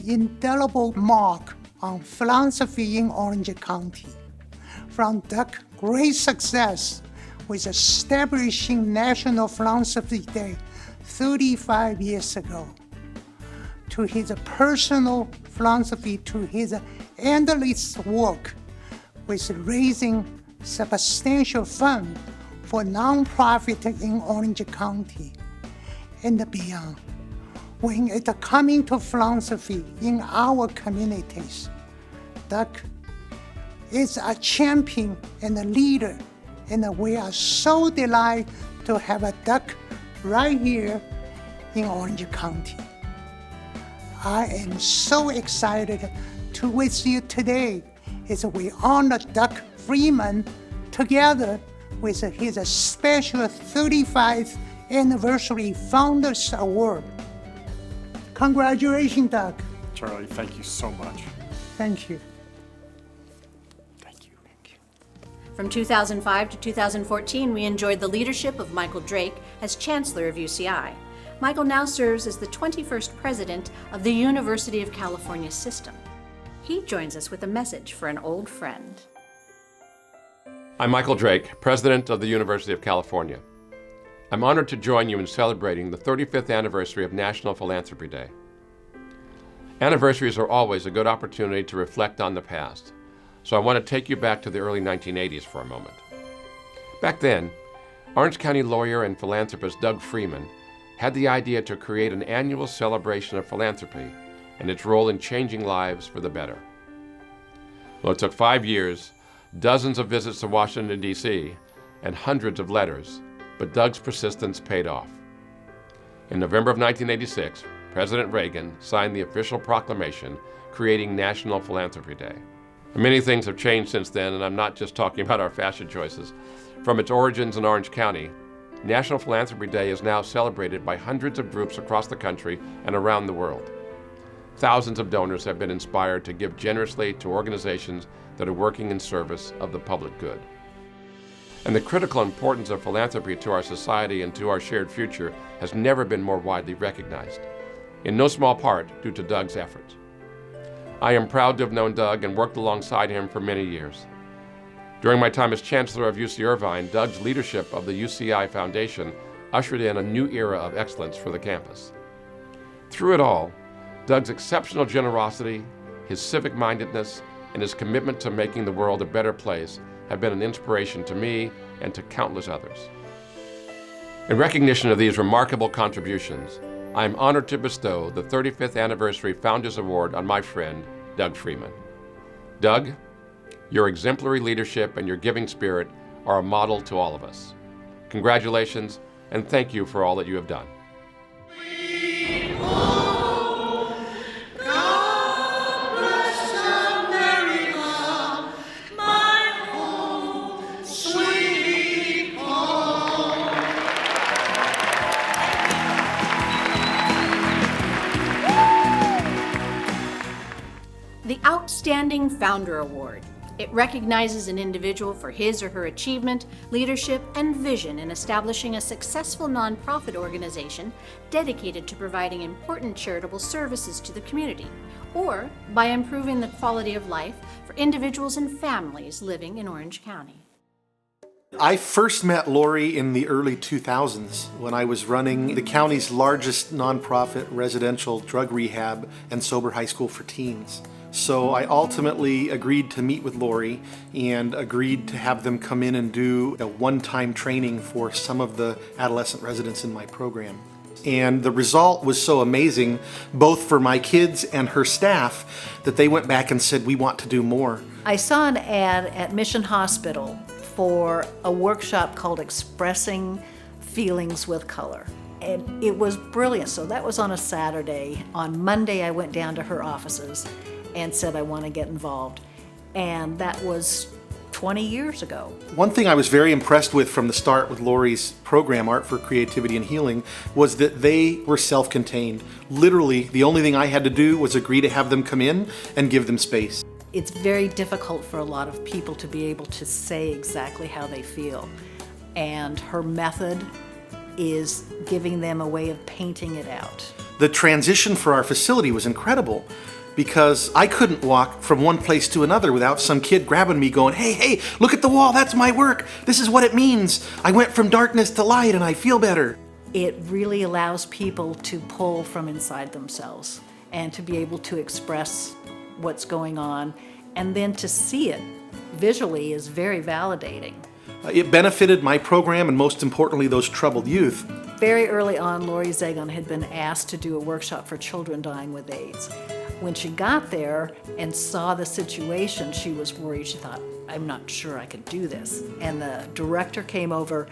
indelible mark on philanthropy in Orange County. From Doc's great success with establishing National Philanthropy Day 35 years ago, to his personal philanthropy, to his endless work with raising substantial funds for nonprofit in Orange County and beyond. When it comes to philanthropy in our communities, Doc is a champion and a leader, and we are so delighted to have a Doc right here in Orange County. I am so excited to with you today as we honor Doc Freeman together with his special 35th anniversary Founders Award. Congratulations, Doc. Charlie, thank you so much. Thank you. From 2005 to 2014, we enjoyed the leadership of Michael Drake as Chancellor of UCI. Michael now serves as the 21st President of the University of California System. He joins us with a message for an old friend. I'm Michael Drake, President of the University of California. I'm honored to join you in celebrating the 35th anniversary of National Philanthropy Day. Anniversaries are always a good opportunity to reflect on the past, so I want to take you back to the early 1980s for a moment. Back then, Orange County lawyer and philanthropist Doug Freeman had the idea to create an annual celebration of philanthropy and its role in changing lives for the better. Well, it took 5 years, dozens of visits to Washington, D.C., and hundreds of letters, but Doug's persistence paid off. In November of 1986, President Reagan signed the official proclamation creating National Philanthropy Day. Many things have changed since then, and I'm not just talking about our fashion choices. From its origins in Orange County, National Philanthropy Day is now celebrated by hundreds of groups across the country and around the world. Thousands of donors have been inspired to give generously to organizations that are working in service of the public good. And the critical importance of philanthropy to our society and to our shared future has never been more widely recognized, in no small part due to Doug's efforts. I am proud to have known Doug and worked alongside him for many years. During my time as Chancellor of UC Irvine, Doug's leadership of the UCI Foundation ushered in a new era of excellence for the campus. Through it all, Doug's exceptional generosity, his civic-mindedness, and his commitment to making the world a better place have been an inspiration to me and to countless others. In recognition of these remarkable contributions, I am honored to bestow the 35th Anniversary Founders Award on my friend, Doug Freeman. Doug, your exemplary leadership and your giving spirit are a model to all of us. Congratulations, and thank you for all that you have done. The Outstanding Founder Award. It recognizes an individual for his or her achievement, leadership, and vision in establishing a successful nonprofit organization dedicated to providing important charitable services to the community, or by improving the quality of life for individuals and families living in Orange County. I first met Lori in the early 2000s when I was running the county's largest nonprofit residential drug rehab and sober high school for teens. So I ultimately agreed to meet with Lori and agreed to have them come in and do a one-time training for some of the adolescent residents in my program. And the result was so amazing, both for my kids and her staff, that they went back and said, we want to do more. I saw an ad at Mission Hospital for a workshop called Expressing Feelings with Color. And it was brilliant. So that was on a Saturday. On Monday, I went down to her offices and said, I want to get involved. And that was 20 years ago. One thing I was very impressed with from the start with Lori's program, Art for Creativity and Healing, was that they were self-contained. Literally, the only thing I had to do was agree to have them come in and give them space. It's very difficult for a lot of people to be able to say exactly how they feel. And her method is giving them a way of painting it out. The transition for our facility was incredible, because I couldn't walk from one place to another without some kid grabbing me going, hey, look at the wall, that's my work. This is what it means. I went from darkness to light and I feel better. It really allows people to pull from inside themselves and to be able to express what's going on, and then to see it visually is very validating. It benefited my program and most importantly those troubled youth. Very early on, Lori Zagon had been asked to do a workshop for children dying with AIDS. When she got there and saw the situation, she was worried. She thought, I'm not sure I could do this. And the director came over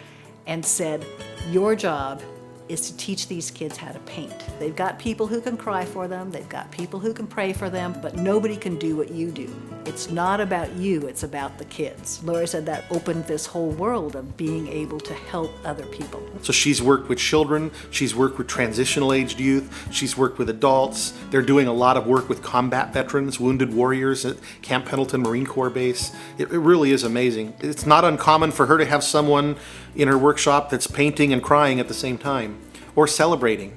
and said, your job is to teach these kids how to paint. They've got people who can cry for them, they've got people who can pray for them, but nobody can do what you do. It's not about you, it's about the kids. Lori said that opened this whole world of being able to help other people. So she's worked with children, she's worked with transitional aged youth, she's worked with adults. They're doing a lot of work with combat veterans, wounded warriors at Camp Pendleton Marine Corps Base. It really is amazing. It's not uncommon for her to have someone in her workshop that's painting and crying at the same time, or celebrating.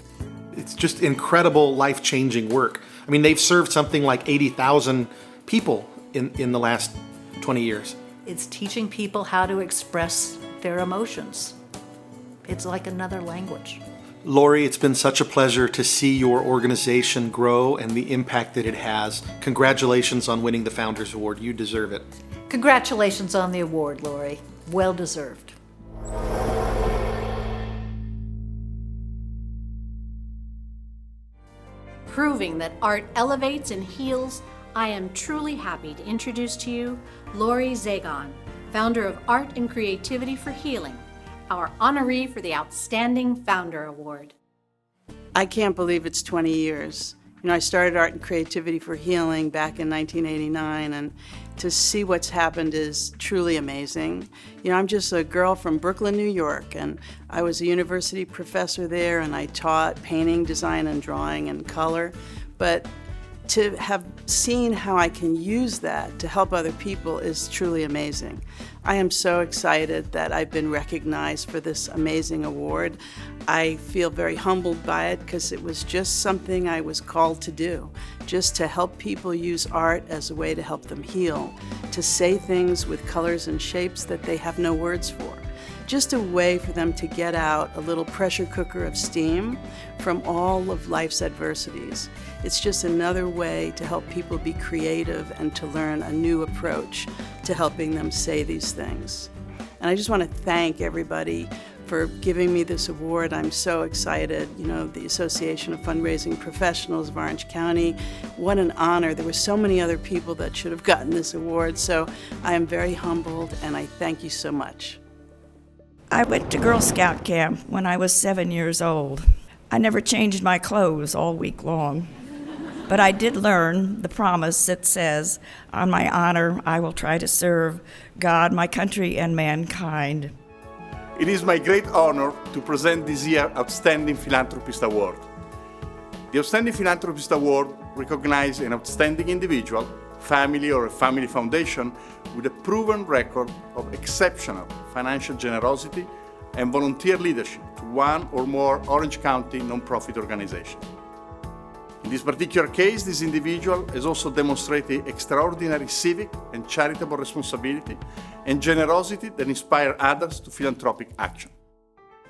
It's just incredible, life-changing work. I mean, they've served something like 80,000 people in the last 20 years. It's teaching people how to express their emotions. It's like another language. Lori, it's been such a pleasure to see your organization grow and the impact that it has. Congratulations on winning the Founders Award. You deserve it. Congratulations on the award, Lori. Well deserved. Proving that art elevates and heals, I am truly happy to introduce to you Lori Zagon, founder of Art and Creativity for Healing, our honoree for the Outstanding Founder Award. I can't believe it's 20 years. You know, I started Art and Creativity for Healing back in 1989, and to see what's happened is truly amazing. You know, I'm just a girl from Brooklyn, New York, and I was a university professor there, and I taught painting, design, and drawing and color. But to have seen how I can use that to help other people is truly amazing. I am so excited that I've been recognized for this amazing award. I feel very humbled by it because it was just something I was called to do, just to help people use art as a way to help them heal, to say things with colors and shapes that they have no words for. Just a way for them to get out a little pressure cooker of steam from all of life's adversities. It's just another way to help people be creative and to learn a new approach to helping them say these things. And I just want to thank everybody for giving me this award. I'm so excited. You know, the Association of Fundraising Professionals of Orange County, what an honor. There were so many other people that should have gotten this award, so I am very humbled and I thank you so much. I went to Girl Scout camp when I was 7 years old. I never changed my clothes all week long. But I did learn the promise that says, on my honor, I will try to serve God, my country, and mankind. It is my great honor to present this year's Outstanding Philanthropist Award. The Outstanding Philanthropist Award recognizes an outstanding individual, family, or a family foundation with a proven record of exceptional financial generosity and volunteer leadership to one or more Orange County nonprofit organizations. In this particular case, this individual has also demonstrated extraordinary civic and charitable responsibility and generosity that inspire others to philanthropic action.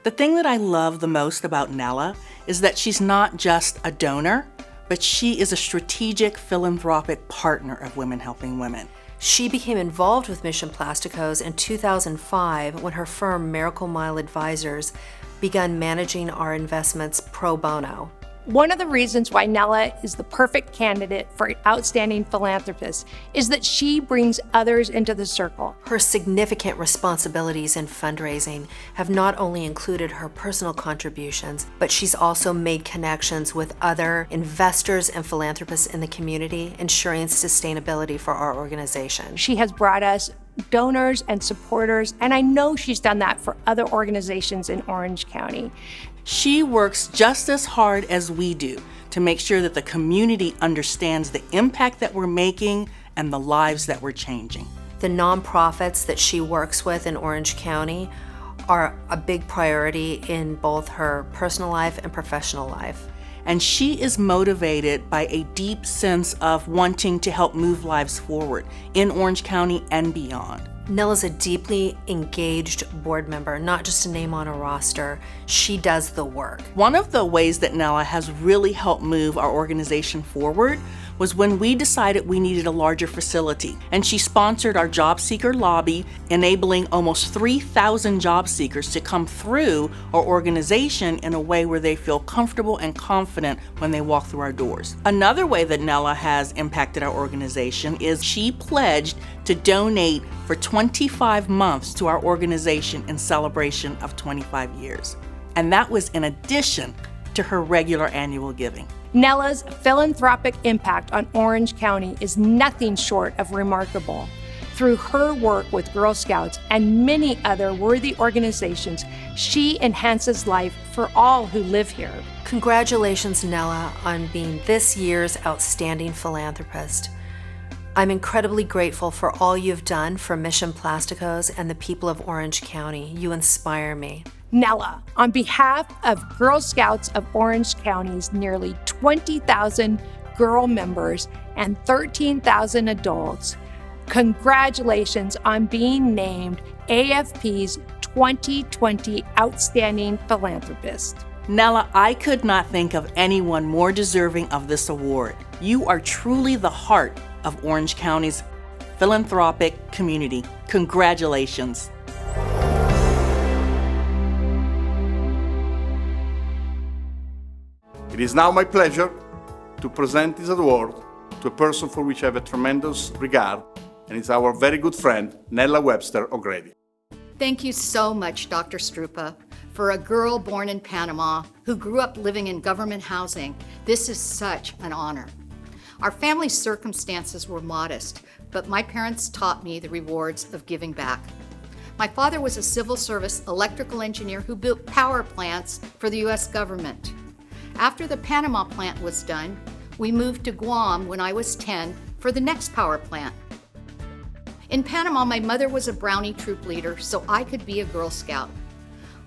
The thing that I love the most about Nella is that she's not just a donor, but she is a strategic philanthropic partner of Women Helping Women. She became involved with Mission Plasticos in 2005 when her firm Miracle Mile Advisors began managing our investments pro bono. One of the reasons why Nella is the perfect candidate for Outstanding Philanthropist is that she brings others into the circle. Her significant responsibilities in fundraising have not only included her personal contributions, but she's also made connections with other investors and philanthropists in the community, ensuring sustainability for our organization. She has brought us donors and supporters, and I know she's done that for other organizations in Orange County. She works just as hard as we do to make sure that the community understands the impact that we're making and the lives that we're changing. The nonprofits that she works with in Orange County are a big priority in both her personal life and professional life. And she is motivated by a deep sense of wanting to help move lives forward in Orange County and beyond. Nella's a deeply engaged board member, not just a name on a roster. She does the work. One of the ways that Nella has really helped move our organization forward was when we decided we needed a larger facility. And she sponsored our job seeker lobby, enabling almost 3,000 job seekers to come through our organization in a way where they feel comfortable and confident when they walk through our doors. Another way that Nella has impacted our organization is she pledged to donate for 25 months to our organization in celebration of 25 years. And that was in addition to her regular annual giving. Nella's philanthropic impact on Orange County is nothing short of remarkable. Through her work with Girl Scouts and many other worthy organizations, she enhances life for all who live here. Congratulations, Nella, on being this year's Outstanding Philanthropist. I'm incredibly grateful for all you've done for Mission Plasticos and the people of Orange County. You inspire me. Nella, on behalf of Girl Scouts of Orange County's nearly 20,000 girl members and 13,000 adults, congratulations on being named AFP's 2020 Outstanding Philanthropist. Nella, I could not think of anyone more deserving of this award. You are truly the heart of Orange County's philanthropic community. Congratulations. It is now my pleasure to present this award to a person for which I have a tremendous regard, and it's our very good friend, Nella Webster O'Grady. Thank you so much, Dr. Strupa. For a girl born in Panama who grew up living in government housing, this is such an honor. Our family circumstances were modest, but my parents taught me the rewards of giving back. My father was a civil service electrical engineer who built power plants for the U.S. government. After the Panama plant was done, we moved to Guam when I was 10 for the next power plant. In Panama, my mother was a Brownie troop leader, so I could be a Girl Scout.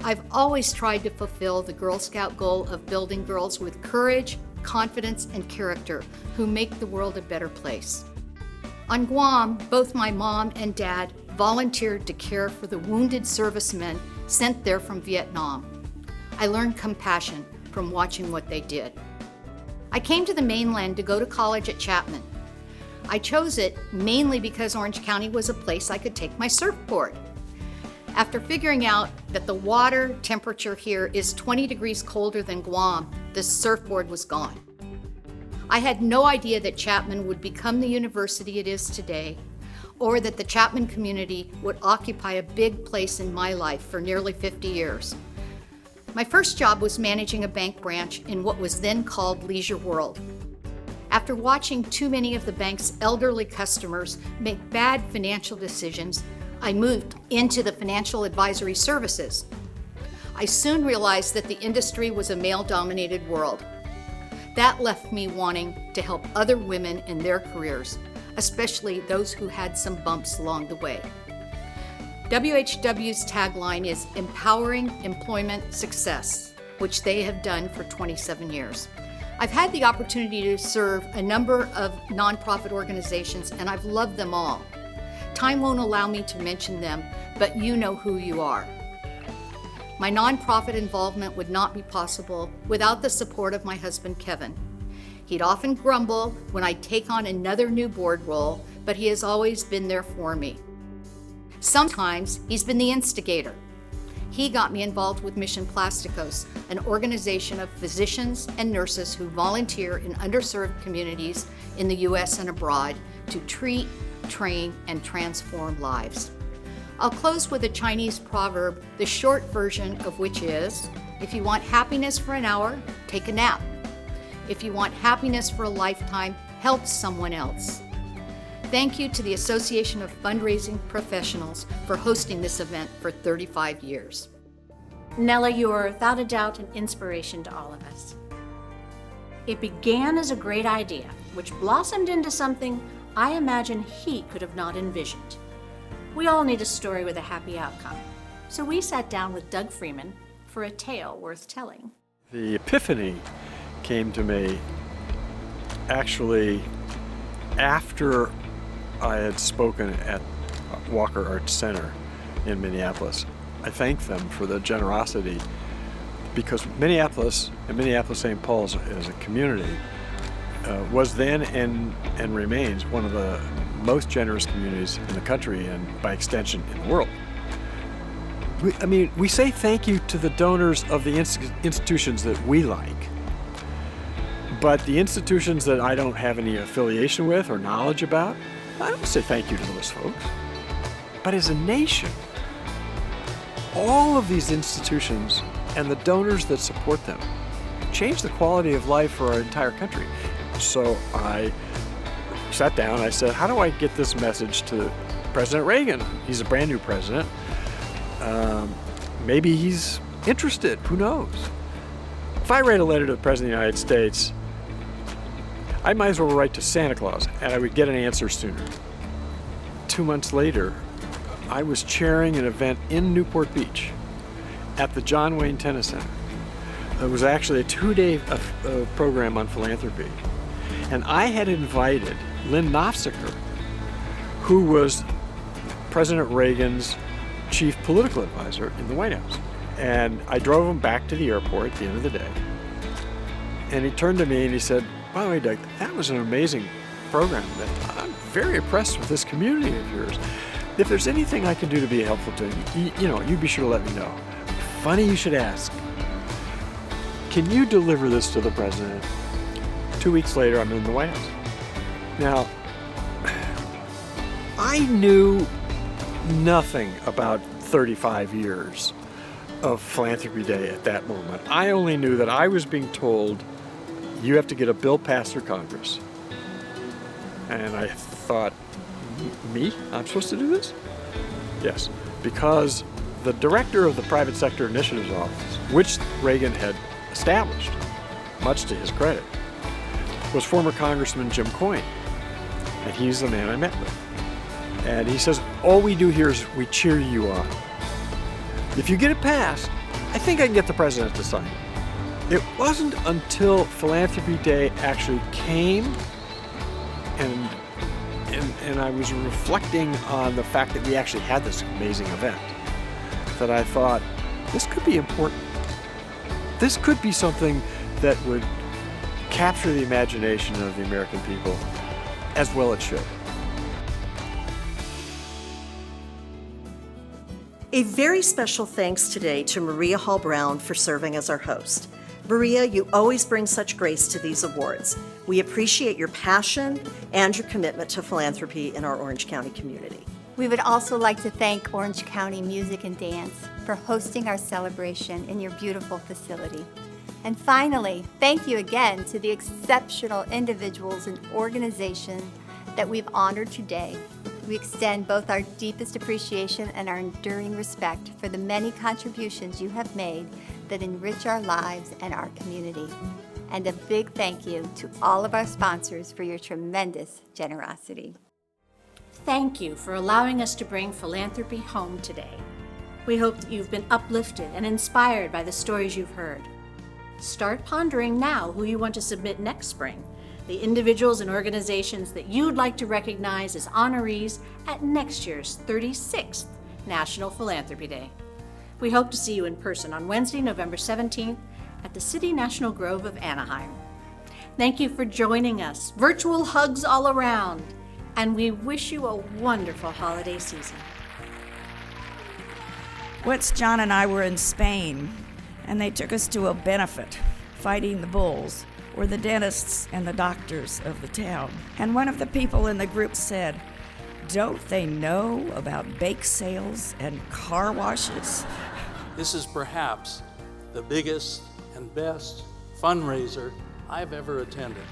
I've always tried to fulfill the Girl Scout goal of building girls with courage, confidence, and character who make the world a better place. On Guam, both my mom and dad volunteered to care for the wounded servicemen sent there from Vietnam. I learned compassion from watching what they did. I came to the mainland to go to college at Chapman. I chose it mainly because Orange County was a place I could take my surfboard. After figuring out that the water temperature here is 20 degrees colder than Guam, the surfboard was gone. I had no idea that Chapman would become the university it is today, or that the Chapman community would occupy a big place in my life for nearly 50 years. My first job was managing a bank branch in what was then called Leisure World. After watching too many of the bank's elderly customers make bad financial decisions, I moved into the financial advisory services. I soon realized that the industry was a male-dominated world. That left me wanting to help other women in their careers, especially those who had some bumps along the way. WHW's tagline is Empowering Employment Success, which they have done for 27 years. I've had the opportunity to serve a number of nonprofit organizations, and I've loved them all. Time won't allow me to mention them, but you know who you are. My nonprofit involvement would not be possible without the support of my husband, Kevin. He'd often grumble when I'd take on another new board role, but he has always been there for me. Sometimes he's been the instigator. He got me involved with Mission Plasticos, an organization of physicians and nurses who volunteer in underserved communities in the U.S. and abroad to treat, train, and transform lives. I'll close with a Chinese proverb, the short version of which is, if you want happiness for an hour, take a nap. If you want happiness for a lifetime, help someone else. Thank you to the Association of Fundraising Professionals for hosting this event for 35 years. Nella, you are without a doubt an inspiration to all of us. It began as a great idea, which blossomed into something I imagine he could have not envisioned. We all need a story with a happy outcome. So we sat down with Doug Freeman for a tale worth telling. The epiphany came to me actually after I had spoken at Walker Arts Center in Minneapolis. I thanked them for the generosity because Minneapolis and Minneapolis-St. Paul's as a community was then and remains one of the most generous communities in the country and by extension in the world. We say thank you to the donors of the institutions that we like, but the institutions that I don't have any affiliation with or knowledge about, I don't say thank you to those folks. But as a nation, all of these institutions and the donors that support them change the quality of life for our entire country. So I sat down, I said, how do I get this message to President Reagan? He's a brand new president. Maybe he's interested, who knows? If I write a letter to the President of the United States, I might as well write to Santa Claus, and I would get an answer sooner. 2 months later, I was chairing an event in Newport Beach at the John Wayne Tennis Center. It was actually a 2-day program on philanthropy. And I had invited Lynn Nofziger, who was President Reagan's chief political advisor in the White House. And I drove him back to the airport at the end of the day. And he turned to me and he said, by the way, Doug, that was an amazing program. I'm very impressed with this community of yours. If there's anything I can do to be helpful to you, you be sure to let me know. Funny you should ask. Can you deliver this to the president? 2 weeks later, I'm in the White House. Now, I knew nothing about 35 years of Philanthropy Day at that moment. I only knew that I was being told, you have to get a bill passed through Congress. And I thought, me? I'm supposed to do this? Yes, because the director of the Private Sector Initiatives Office, which Reagan had established, much to his credit, was former Congressman Jim Coyne. And he's the man I met with. And he says, all we do here is we cheer you on. If you get it passed, I think I can get the president to sign it. It wasn't until Philanthropy Day actually came and I was reflecting on the fact that we actually had this amazing event that I thought, this could be important. This could be something that would capture the imagination of the American people, as well it should. A very special thanks today to Maria Hall Brown for serving as our host. Maria, you always bring such grace to these awards. We appreciate your passion and your commitment to philanthropy in our Orange County community. We would also like to thank Orange County Music and Dance for hosting our celebration in your beautiful facility. And finally, thank you again to the exceptional individuals and organizations that we've honored today. We extend both our deepest appreciation and our enduring respect for the many contributions you have made that enrich our lives and our community. And a big thank you to all of our sponsors for your tremendous generosity. Thank you for allowing us to bring philanthropy home today. We hope that you've been uplifted and inspired by the stories you've heard. Start pondering now who you want to submit next spring, the individuals and organizations that you'd like to recognize as honorees at next year's 36th National Philanthropy Day. We hope to see you in person on Wednesday, November 17th at the City National Grove of Anaheim. Thank you for joining us. Virtual hugs all around. And we wish you a wonderful holiday season. Once John and I were in Spain, and they took us to a benefit, Fighting the Bulls, were the dentists and the doctors of the town. And one of the people in the group said, "Don't they know about bake sales and car washes?" This is perhaps the biggest and best fundraiser I've ever attended.